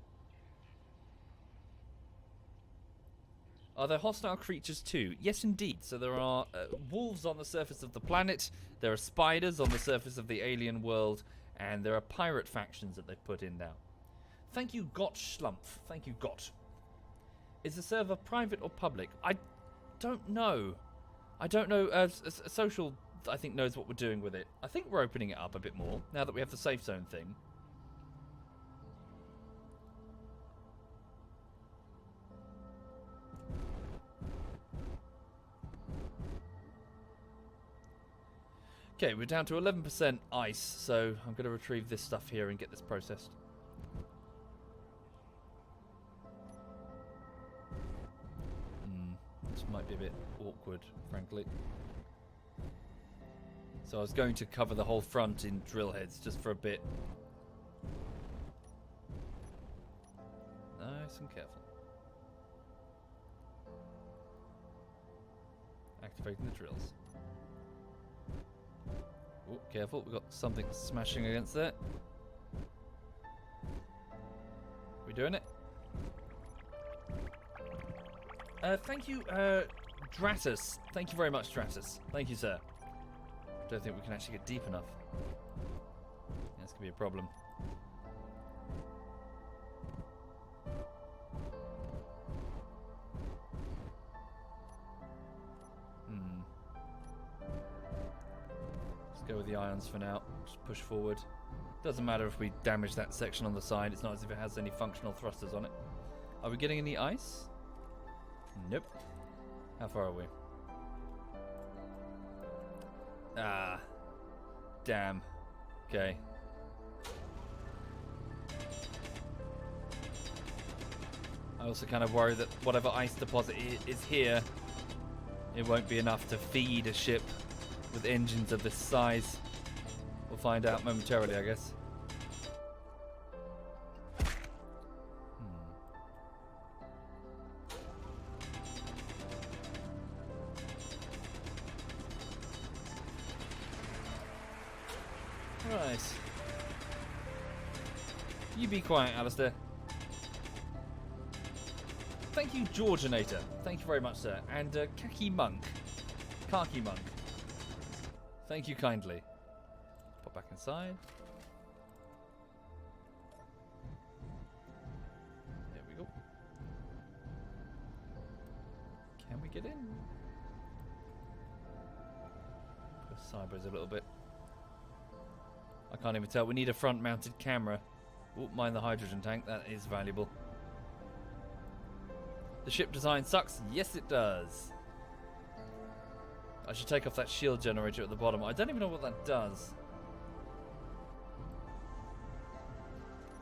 Are there hostile creatures too? Yes, indeed. So there are wolves on the surface of the planet. There are spiders on the surface of the alien world. And there are pirate factions that they've put in now. Thank you, Got Schlumpf. Thank you, Got. Is the server private or public? I don't know. I don't know. Social, I think, knows what we're doing with it. I think we're opening it up a bit more now that we have the safe zone thing. Okay, we're down to 11% ice, so I'm going to retrieve this stuff here and get this processed. This might be a bit awkward, frankly. So I was going to cover the whole front in drill heads just for a bit. Nice and careful. Activating the drills. Oh, careful, we've got something smashing against there. We doing it? Thank you, Dratus. Thank you very much, Dratus. Thank you, sir. Don't think we can actually get deep enough. Yeah, this could be a problem. Let's go with the ions for now. Just push forward. Doesn't matter if we damage that section on the side. It's not as if it has any functional thrusters on it. Are we getting any ice? Nope. How far are we? Ah. Damn. Okay. I also kind of worry that whatever ice deposit is here, it won't be enough to feed a ship with engines of this size. We'll find out momentarily, I guess. Right. You be quiet, Alistair. Thank you, Georginator. Thank you very much, sir. And Khaki Monk. Thank you kindly. Pop back inside. There we go. Can we get in? Push sideways a little bit. I can't even tell. We need a front-mounted camera. Oh, mind the hydrogen tank. That is valuable. The ship design sucks. Yes, it does. I should take off that shield generator at the bottom. I don't even know what that does.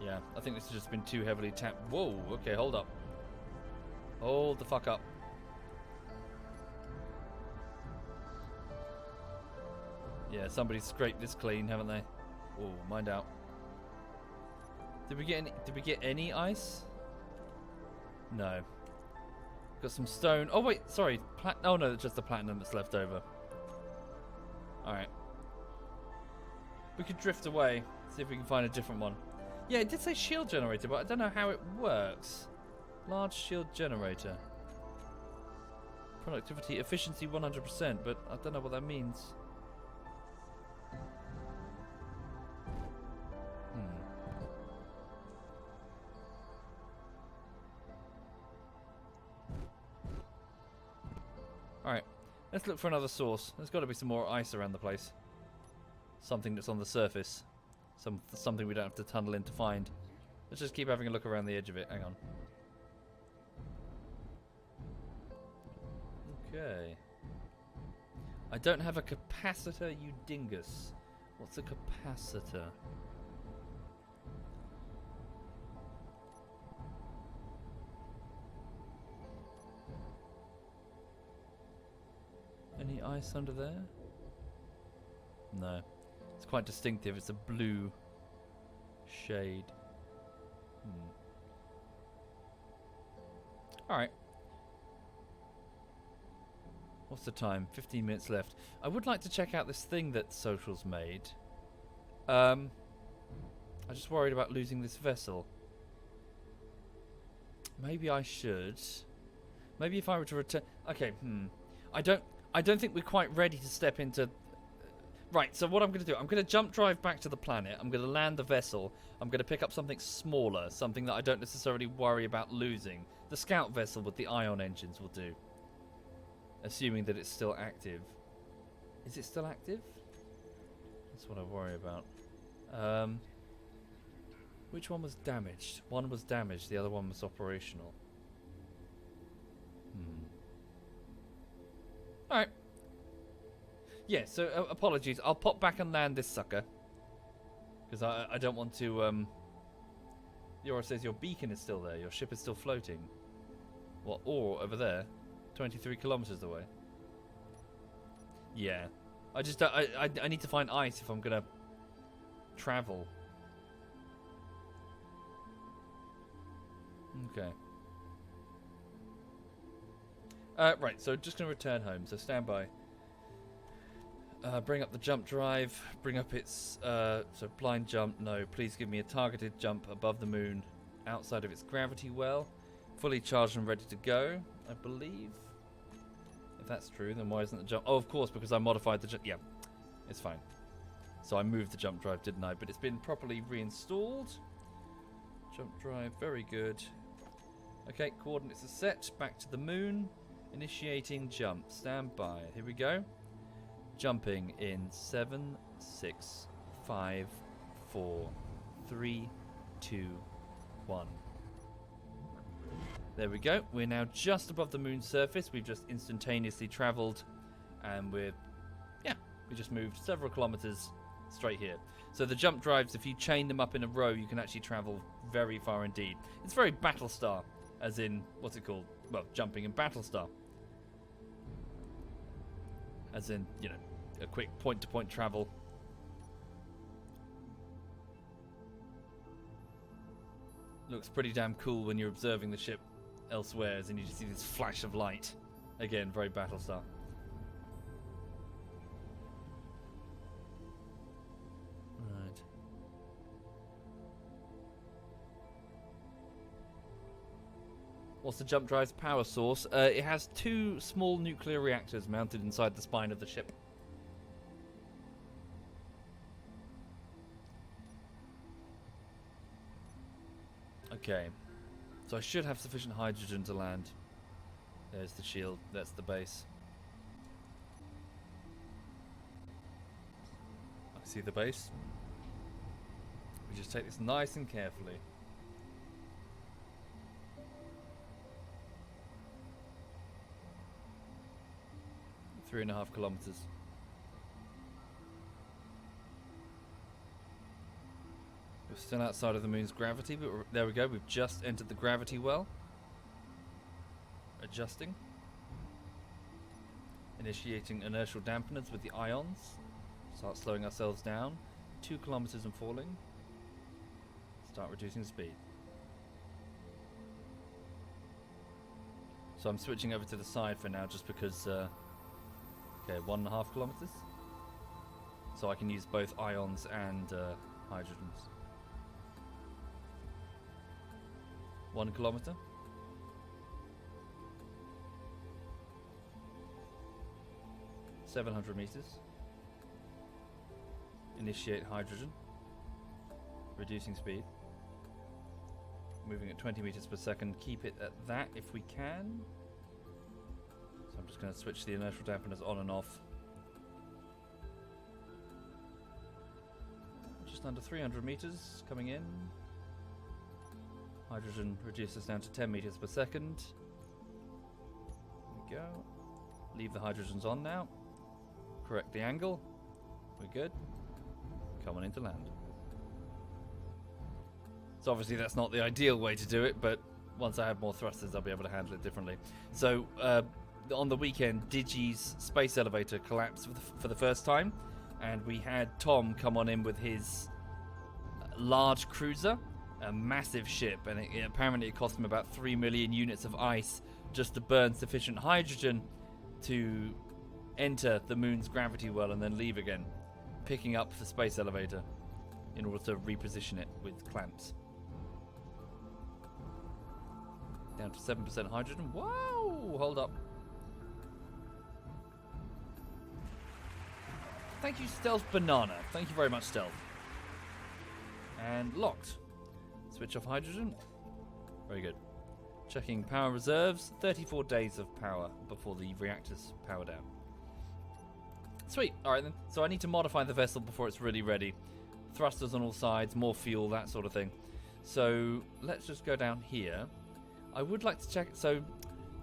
Yeah, I think this has just been too heavily tapped. Whoa, okay, hold up. Hold the fuck up. Yeah, somebody's scraped this clean, haven't they? Oh, mind out. Did we get any ice? No. Got some stone. Oh wait, sorry. Oh no, it's just the platinum that's left over. Alright. We could drift away, see if we can find a different one. Yeah, it did say shield generator, but I don't know how it works. Large shield generator. Productivity, efficiency 100%, but I don't know what that means. Alright, let's look for another source. There's got to be some more ice around the place. Something that's on the surface. Something we don't have to tunnel in to find. Let's just keep having a look around the edge of it. Hang on. Okay. I don't have a capacitor, you dingus. What's a capacitor? Any ice under there? No. It's quite distinctive. It's a blue shade. Alright. What's the time? 15 minutes left. I would like to check out this thing that Social's made. I'm just worried about losing this vessel. Maybe I should. Maybe if I were to return... Okay, I don't think we're quite ready to step into... Right, so what I'm going to do, I'm going to jump drive back to the planet. I'm going to land the vessel. I'm going to pick up something smaller, something that I don't necessarily worry about losing. The scout vessel with the ion engines will do. Assuming that it's still active. Is it still active? That's what I worry about. Which one was damaged? One was damaged, the other one was operational. Alright. Yeah, so apologies. I'll pop back and land this sucker. Because I don't want to... Yora says your beacon is still there. Your ship is still floating. What? Ore over there? 23 kilometers away. Yeah. I just don't, I need to find ice if I'm gonna travel. Okay. Right, so just gonna return home, so stand by. Bring up the jump drive, bring up its, so blind jump, no, please give me a targeted jump above the moon, outside of its gravity well, fully charged and ready to go, I believe. If that's true, then why isn't the jump, oh, of course, because I modified the jump, yeah, it's fine. So I moved the jump drive, didn't I? But it's been properly reinstalled. Jump drive, very good. Okay, coordinates are set, back to the moon, initiating jump, stand by, here we go. Jumping in 7, 6, 5, 4, 3, 2, 1. There we go. We're now just above the moon's surface. We've just instantaneously travelled, and we just moved several kilometres straight here. So the jump drives, if you chain them up in a row, you can actually travel very far indeed. It's very Battlestar, as in, what's it called? Well, jumping in Battlestar. As in, you know, a quick point-to-point travel. Looks pretty damn cool when you're observing the ship elsewhere, as in you just see this flash of light. Again, very Battlestar. Right. What's the jump drive's power source? It has 2 small nuclear reactors mounted inside the spine of the ship. Okay, so I should have sufficient hydrogen to land. There's the shield, that's the base. I see the base. We just take this nice and carefully. 3.5 kilometers. We're still outside of the moon's gravity, but there we go. We've just entered the gravity well. Adjusting. Initiating inertial dampeners with the ions. Start slowing ourselves down. 2 kilometers and falling. Start reducing speed. So I'm switching over to the side for now just because, okay, 1.5 kilometers. So I can use both ions and hydrogens. 1 kilometer. $700 meters. Initiate hydrogen. Reducing speed. Moving at 20 meters per second. Keep it at that if we can. So I'm just going to switch the inertial dampeners on and off. Just under 300 meters coming in. Hydrogen reduces down to 10 meters per second. There we go. Leave the hydrogens on now. Correct the angle. We're good. Come on into land. So obviously that's not the ideal way to do it, but once I have more thrusters I'll be able to handle it differently. So on the weekend, Digi's space elevator collapsed for the first time, and we had Tom come on in with his large cruiser, a massive ship, and apparently it cost him about 3 million units of ice just to burn sufficient hydrogen to enter the moon's gravity well and then leave again, picking up the space elevator in order to reposition it with clamps. Down to 7% hydrogen. Whoa! Hold up. Thank you, Stealth Banana. Thank you very much, Stealth. And locked. Switch off hydrogen. Very good. Checking power reserves. 34 days of power before the reactors power down. Sweet. Alright then. So I need to modify the vessel before it's really ready. Thrusters on all sides, more fuel, that sort of thing. So let's just go down here. I would like to check. So,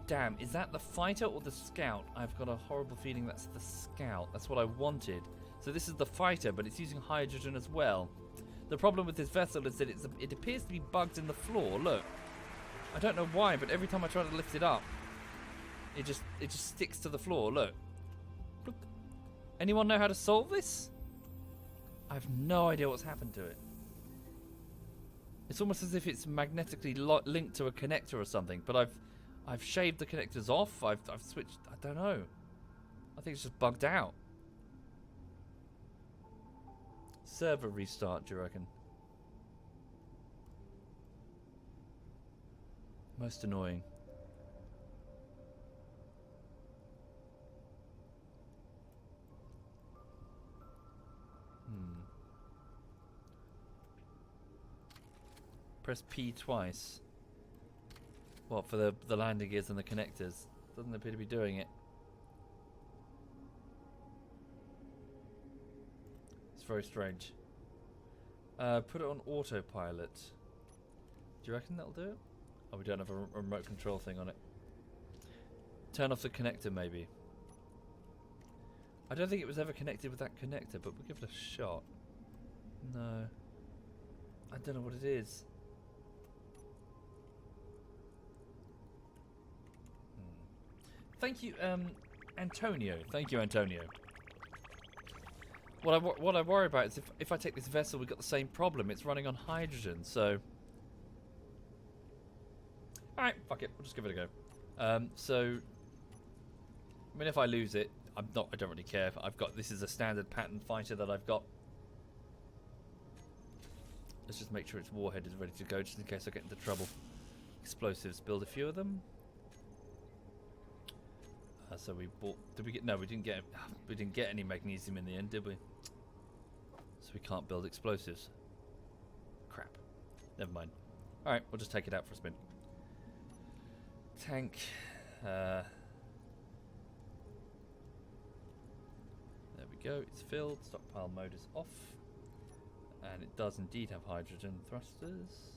damn, is that the fighter or the scout? I've got a horrible feeling that's the scout. That's what I wanted. So this is the fighter, but it's using hydrogen as well. The problem with this vessel is that it appears to be bugged in the floor. Look. I don't know why, but every time I try to lift it up, It just sticks to the floor. Look. Look. Anyone know how to solve this? I have no idea what's happened to it. It's almost as if it's magnetically linked to a connector or something. But I've shaved the connectors off. I've switched. I don't know. I think it's just bugged out. Server restart, do you reckon? Most annoying. Press P twice. What, for the landing gears and the connectors? Doesn't appear to be doing it. It's very strange. Put it on autopilot. Do you reckon that'll do it? Oh, we don't have a remote control thing on it. Turn off the connector, maybe. I don't think it was ever connected with that connector, but we'll give it a shot. No. I don't know what it is. Thank you, Antonio. Thank you, Antonio. What I worry about is if I take this vessel, we've got the same problem. It's running on hydrogen, so... Alright, fuck it. We'll just give it a go. So... I mean, if I lose it, I don't really care. This is a standard pattern fighter that I've got. Let's just make sure its warhead is ready to go, just in case I get into trouble. Explosives. Build a few of them. So we bought. Did we get? No, we didn't get. We didn't get any magnesium in the end, did we? So we can't build explosives. Crap. Never mind. All right, we'll just take it out for a spin. Tank. There we go. It's filled. Stockpile mode is off, and it does indeed have hydrogen thrusters.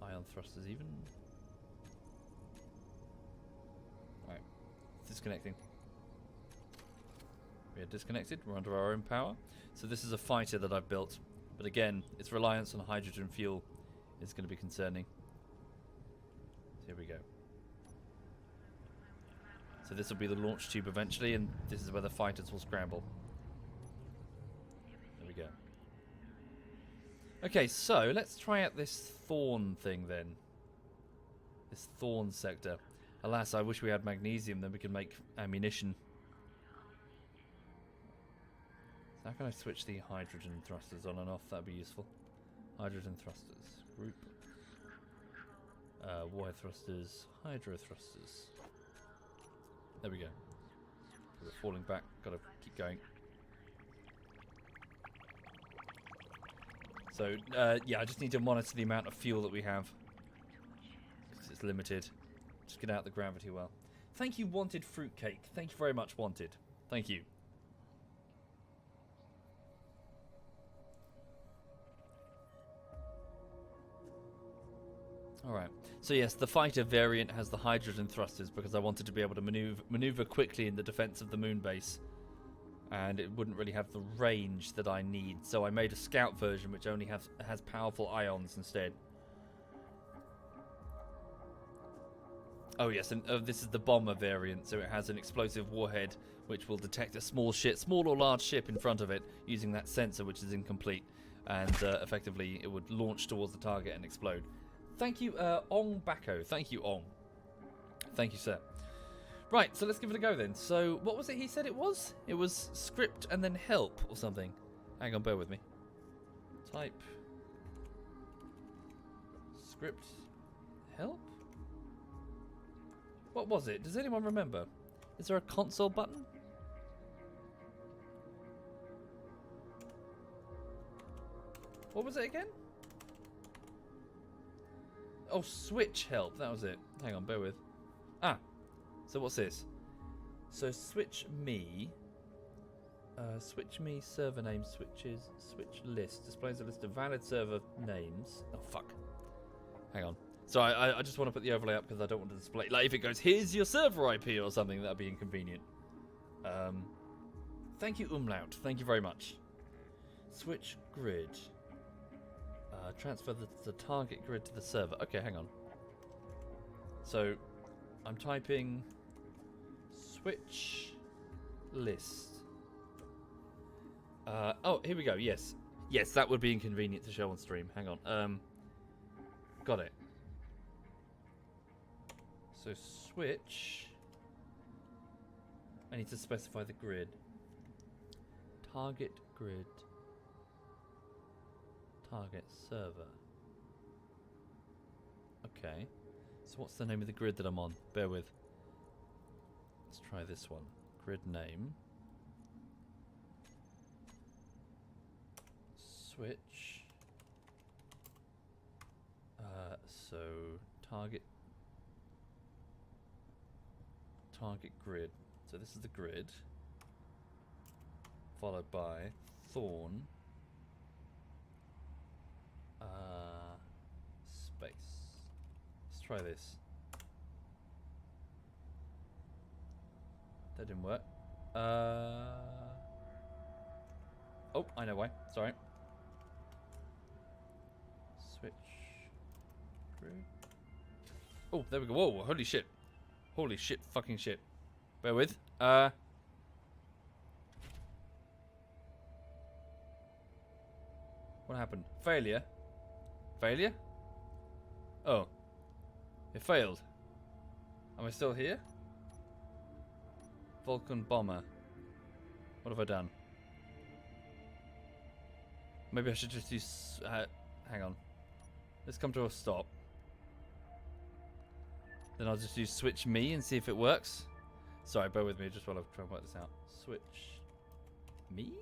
Ion thrusters even. Disconnecting. We are disconnected. We're under our own power. So this is a fighter that I've built. But again, its reliance on hydrogen fuel is going to be concerning. So here we go. So this will be the launch tube eventually, and this is where the fighters will scramble. There we go. Okay, so let's try out this thorn thing then. This thorn sector. Alas, I wish we had magnesium, then we could make ammunition. So how can I switch the hydrogen thrusters on and off? That'd be useful. Hydrogen thrusters. Group. Warhead thrusters. Hydro thrusters. There we go. We're falling back. Gotta keep going. So, yeah, I just need to monitor the amount of fuel that we have. Because it's limited. Just get out the gravity well. Thank you, Wanted Fruitcake. Thank you very much, Wanted. Thank you. Alright. So yes, the fighter variant has the hydrogen thrusters because I wanted to be able to maneuver quickly in the defense of the moon base. And it wouldn't really have the range that I need. So I made a scout version which only has powerful ions instead. Oh yes, and this is the bomber variant, so it has an explosive warhead which will detect a small or large ship in front of it using that sensor which is incomplete, and effectively it would launch towards the target and explode. Thank you, Ong Bako. Thank you, Ong. Thank you, sir. Right, so let's give it a go then. So, what was it he said it was? It was script and then help or something. Hang on, bear with me. Type. Script. Help? What was it? Does anyone remember? Is there a console button? What was it again? Oh, switch help. That was it. Hang on, bear with. Ah. So what's this? So switch me. Switch me server name switches. Switch list. Displays a list of valid server names. Oh, fuck. Hang on. So I just want to put the overlay up because I don't want to display... Like, if it goes, here's your server IP or something, that'd be inconvenient. Thank you, Umlaut. Thank you very much. Switch grid. Transfer the target grid to the server. Okay, hang on. So, I'm typing switch list. Oh, here we go. Yes. Yes, that would be inconvenient to show on stream. Hang on. Got it. So switch. I need to specify the grid. Target grid. Target server. Okay. So what's the name of the grid that I'm on? Bear with. Let's try this one. Grid name. Switch. So target grid. So this is the grid. Followed by Thorn. Space. Let's try this. That didn't work. Oh, I know why. Sorry. Switch. Grid. Oh, there we go. Whoa, holy shit. Holy shit, fucking shit. Bear with. What happened? Failure? Failure? Oh. It failed. Am I still here? Vulcan bomber. What have I done? Maybe I should just use... hang on. Let's come to a stop. Then I'll just use switch me and see if it works. Sorry, bear with me just while I try and work this out. Switch me?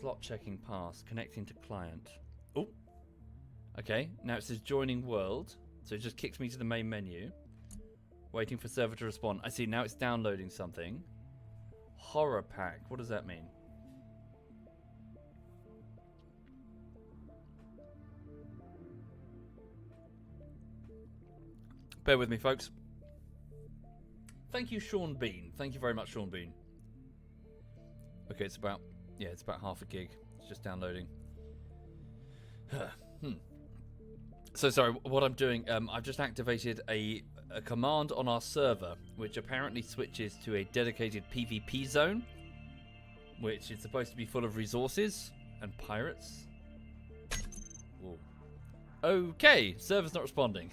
Slot checking pass. Connecting to client. Oh. Okay, now it says joining world. So it just kicks me to the main menu. Waiting for server to respond. I see, now it's downloading something. Horror pack. What does that mean? Bear with me, folks. Thank you, Sean Bean. Thank you very much, Sean Bean. Okay, it's about half a gig. It's just downloading. So sorry, what I'm doing, I've just activated a command on our server, which apparently switches to a dedicated PvP zone, which is supposed to be full of resources and pirates. Whoa. Okay, server's not responding.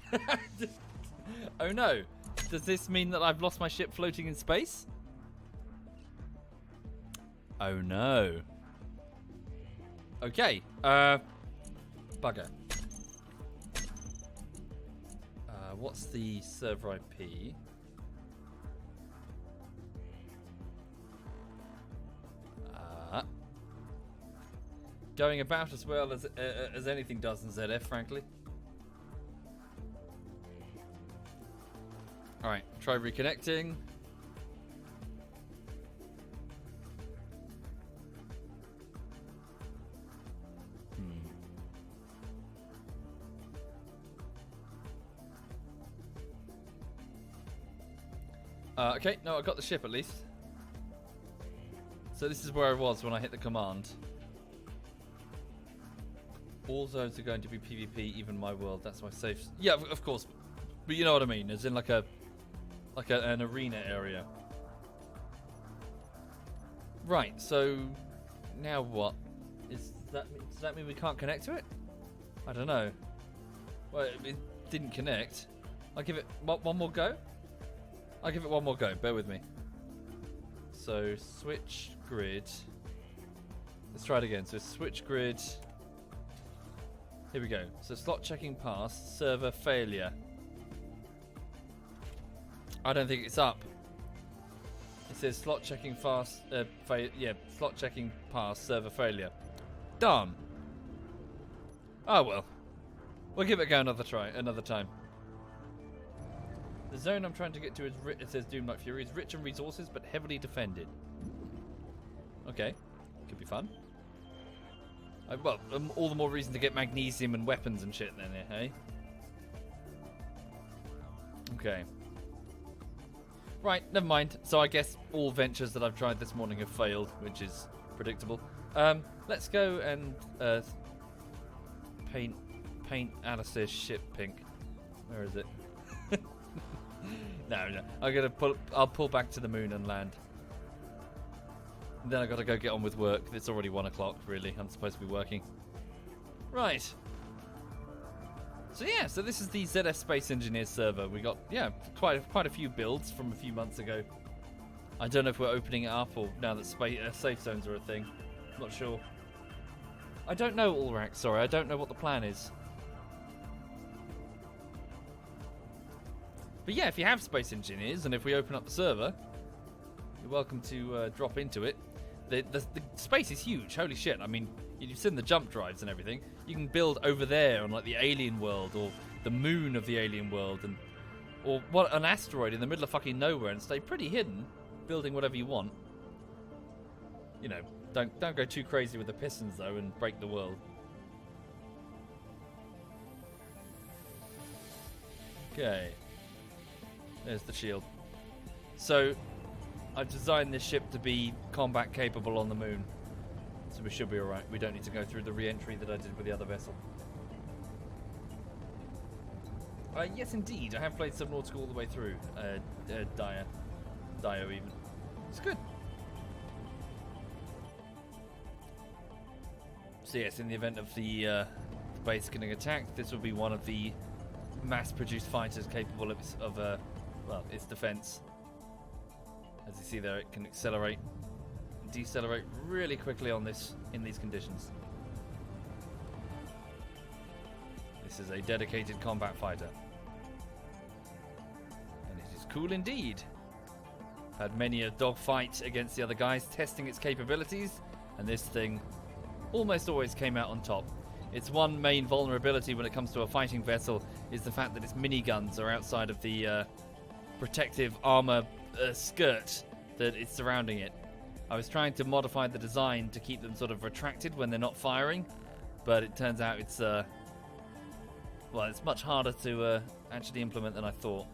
Oh no, does this mean that I've lost my ship floating in space? Oh no. Okay, bugger. What's the server IP? Going about as well as anything does in ZF, frankly. Alright, try reconnecting. Okay, no, I got the ship at least. So this is where I was when I hit the command. All zones are going to be PvP, even my world. That's my safe. Yeah, of course. But you know what I mean. As in like an arena area. Right. So now what? Does that mean we can't connect to it? I don't know. Well, it didn't connect. I'll give it one more go. I'll give it one more go. Bear with me. So switch grid. Let's try it again. So switch grid. Here we go. So slot checking pass. Server failure. I don't think it's up. It says slot checking fast. Slot checking pass. Server failure. Darn. Oh well. We'll give it a go another time. The zone I'm trying to get to is, it says Doom Like Fury, is rich in resources but heavily defended. Okay, could be fun. Well, all the more reason to get magnesium and weapons and shit then, hey? Okay. Right, never mind. So I guess all ventures that I've tried this morning have failed, which is predictable. Let's go and paint paint Alice's ship pink. Where is it? No. I'll pull back to the moon and land. And then I gotta go get on with work. It's already 1 o'clock, really. I'm supposed to be working. Right. So this is the ZS Space Engineers server. We got, quite a few builds from a few months ago. I don't know if we're opening it up or now that safe zones are a thing. I'm not sure. I don't know, Ulrak, sorry. I don't know what the plan is. But yeah, if you have Space Engineers and if we open up the server, you're welcome to drop into it. The space is huge. Holy shit. I mean, you've seen the jump drives and everything. You can build over there on like the alien world or the moon of the alien world or what, an asteroid in the middle of fucking nowhere and stay pretty hidden, building whatever you want. You know, don't go too crazy with the pistons though and break the world. Okay. There's the shield. So, I've designed this ship to be combat capable on the moon. So we should be alright. We don't need to go through the re-entry that I did with the other vessel. Yes, indeed. I have played Subnautica all the way through. Dio even. It's good. So yes, in the event of the base getting attacked, this will be one of the mass-produced fighters capable of its defense. As you see there, it can accelerate and decelerate really quickly in these conditions. This is a dedicated combat fighter. And it is cool indeed. Had many a dogfight against the other guys, testing its capabilities, and this thing almost always came out on top. Its one main vulnerability when it comes to a fighting vessel is the fact that its miniguns are outside of the protective armor skirt that is surrounding it. I was trying to modify the design to keep them sort of retracted when they're not firing, but it turns out it's much harder to actually implement than I thought.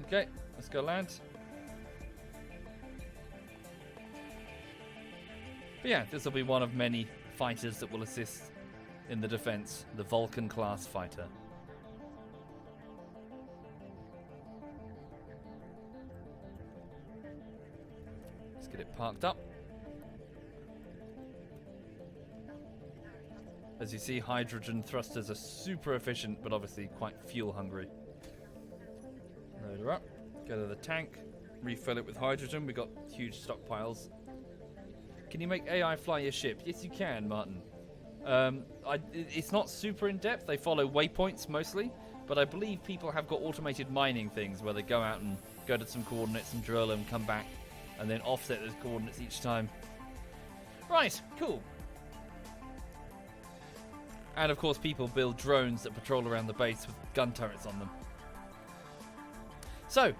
Okay, let's go land. But yeah, this will be one of many fighters that will assist in the defense, the Vulcan class fighter. Let's get it parked up. As you see, hydrogen thrusters are super efficient, but obviously quite fuel hungry. Load her up, go to the tank, refill it with hydrogen. We've got huge stockpiles. Can you make AI fly your ship? Yes, you can, Martin. It's not super in-depth. They follow waypoints mostly, but I believe people have got automated mining things where they go out and go to some coordinates and drill them, come back, and then offset those coordinates each time. Right, cool. And of course, people build drones that patrol around the base with gun turrets on them. So,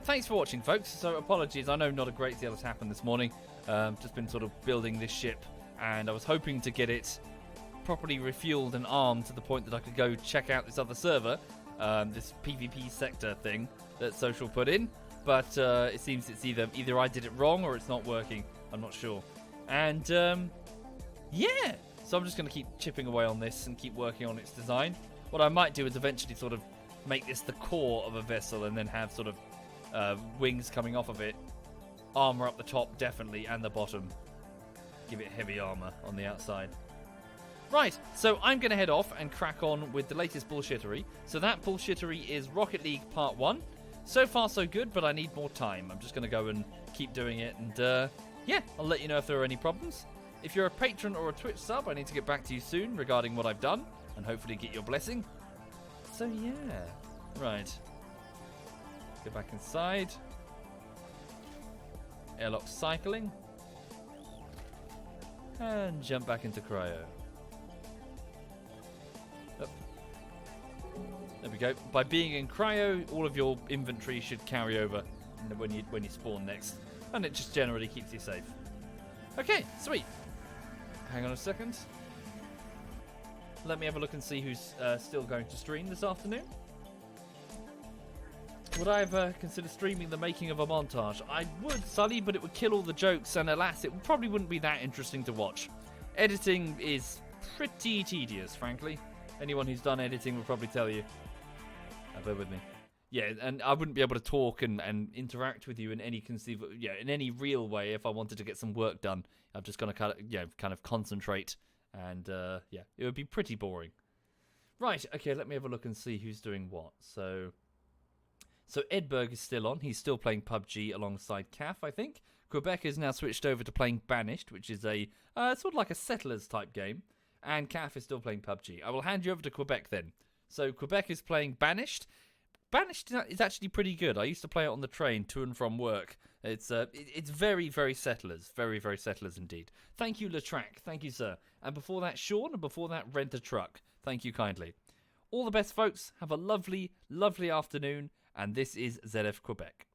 thanks for watching, folks. So, apologies. I know not a great deal has happened this morning. Just been sort of building this ship, and I was hoping to get it properly refueled and armed to the point that I could go check out this other server, this PvP sector thing that Social put in. But it seems it's either I did it wrong or it's not working. I'm not sure. And yeah, so I'm just going to keep chipping away on this and keep working on its design. What I might do is eventually sort of make this the core of a vessel and then have sort of wings coming off of it. Armor up the top, definitely, and the bottom. Give it heavy armor on the outside. Right, so I'm going to head off and crack on with the latest bullshittery. So that bullshittery is Rocket League Part 1. So far, so good, but I need more time. I'm just going to go and keep doing it, and yeah, I'll let you know if there are any problems. If you're a patron or a Twitch sub, I need to get back to you soon regarding what I've done, and hopefully get your blessing. So yeah, right. Go back inside. Airlock cycling. And jump back into cryo. Oh. There we go. By being in cryo, all of your inventory should carry over when you spawn next. And it just generally keeps you safe. Okay, sweet. Hang on a second. Let me have a look and see who's still going to stream this afternoon. Would I ever consider streaming the making of a montage? I would, Sully, but it would kill all the jokes, and alas, it probably wouldn't be that interesting to watch. Editing is pretty tedious, frankly. Anyone who's done editing will probably tell you. Bear with me. Yeah, and I wouldn't be able to talk and interact with you in any in any real way if I wanted to get some work done. I'm just gonna kind of concentrate, and it would be pretty boring. Right, okay, let me have a look and see who's doing what. So Edberg is still on. He's still playing PUBG alongside Caf, I think. Quebec has now switched over to playing Banished, which is a sort of like a Settlers type game. And Caf is still playing PUBG. I will hand you over to Quebec then. So Quebec is playing Banished. Banished is actually pretty good. I used to play it on the train to and from work. It's very, very Settlers. Very, very Settlers indeed. Thank you, Latrac. Thank you, sir. And before that, Sean. And before that, Rent a Truck. Thank you kindly. All the best, folks. Have a lovely, lovely afternoon. And this is ZF Quebec.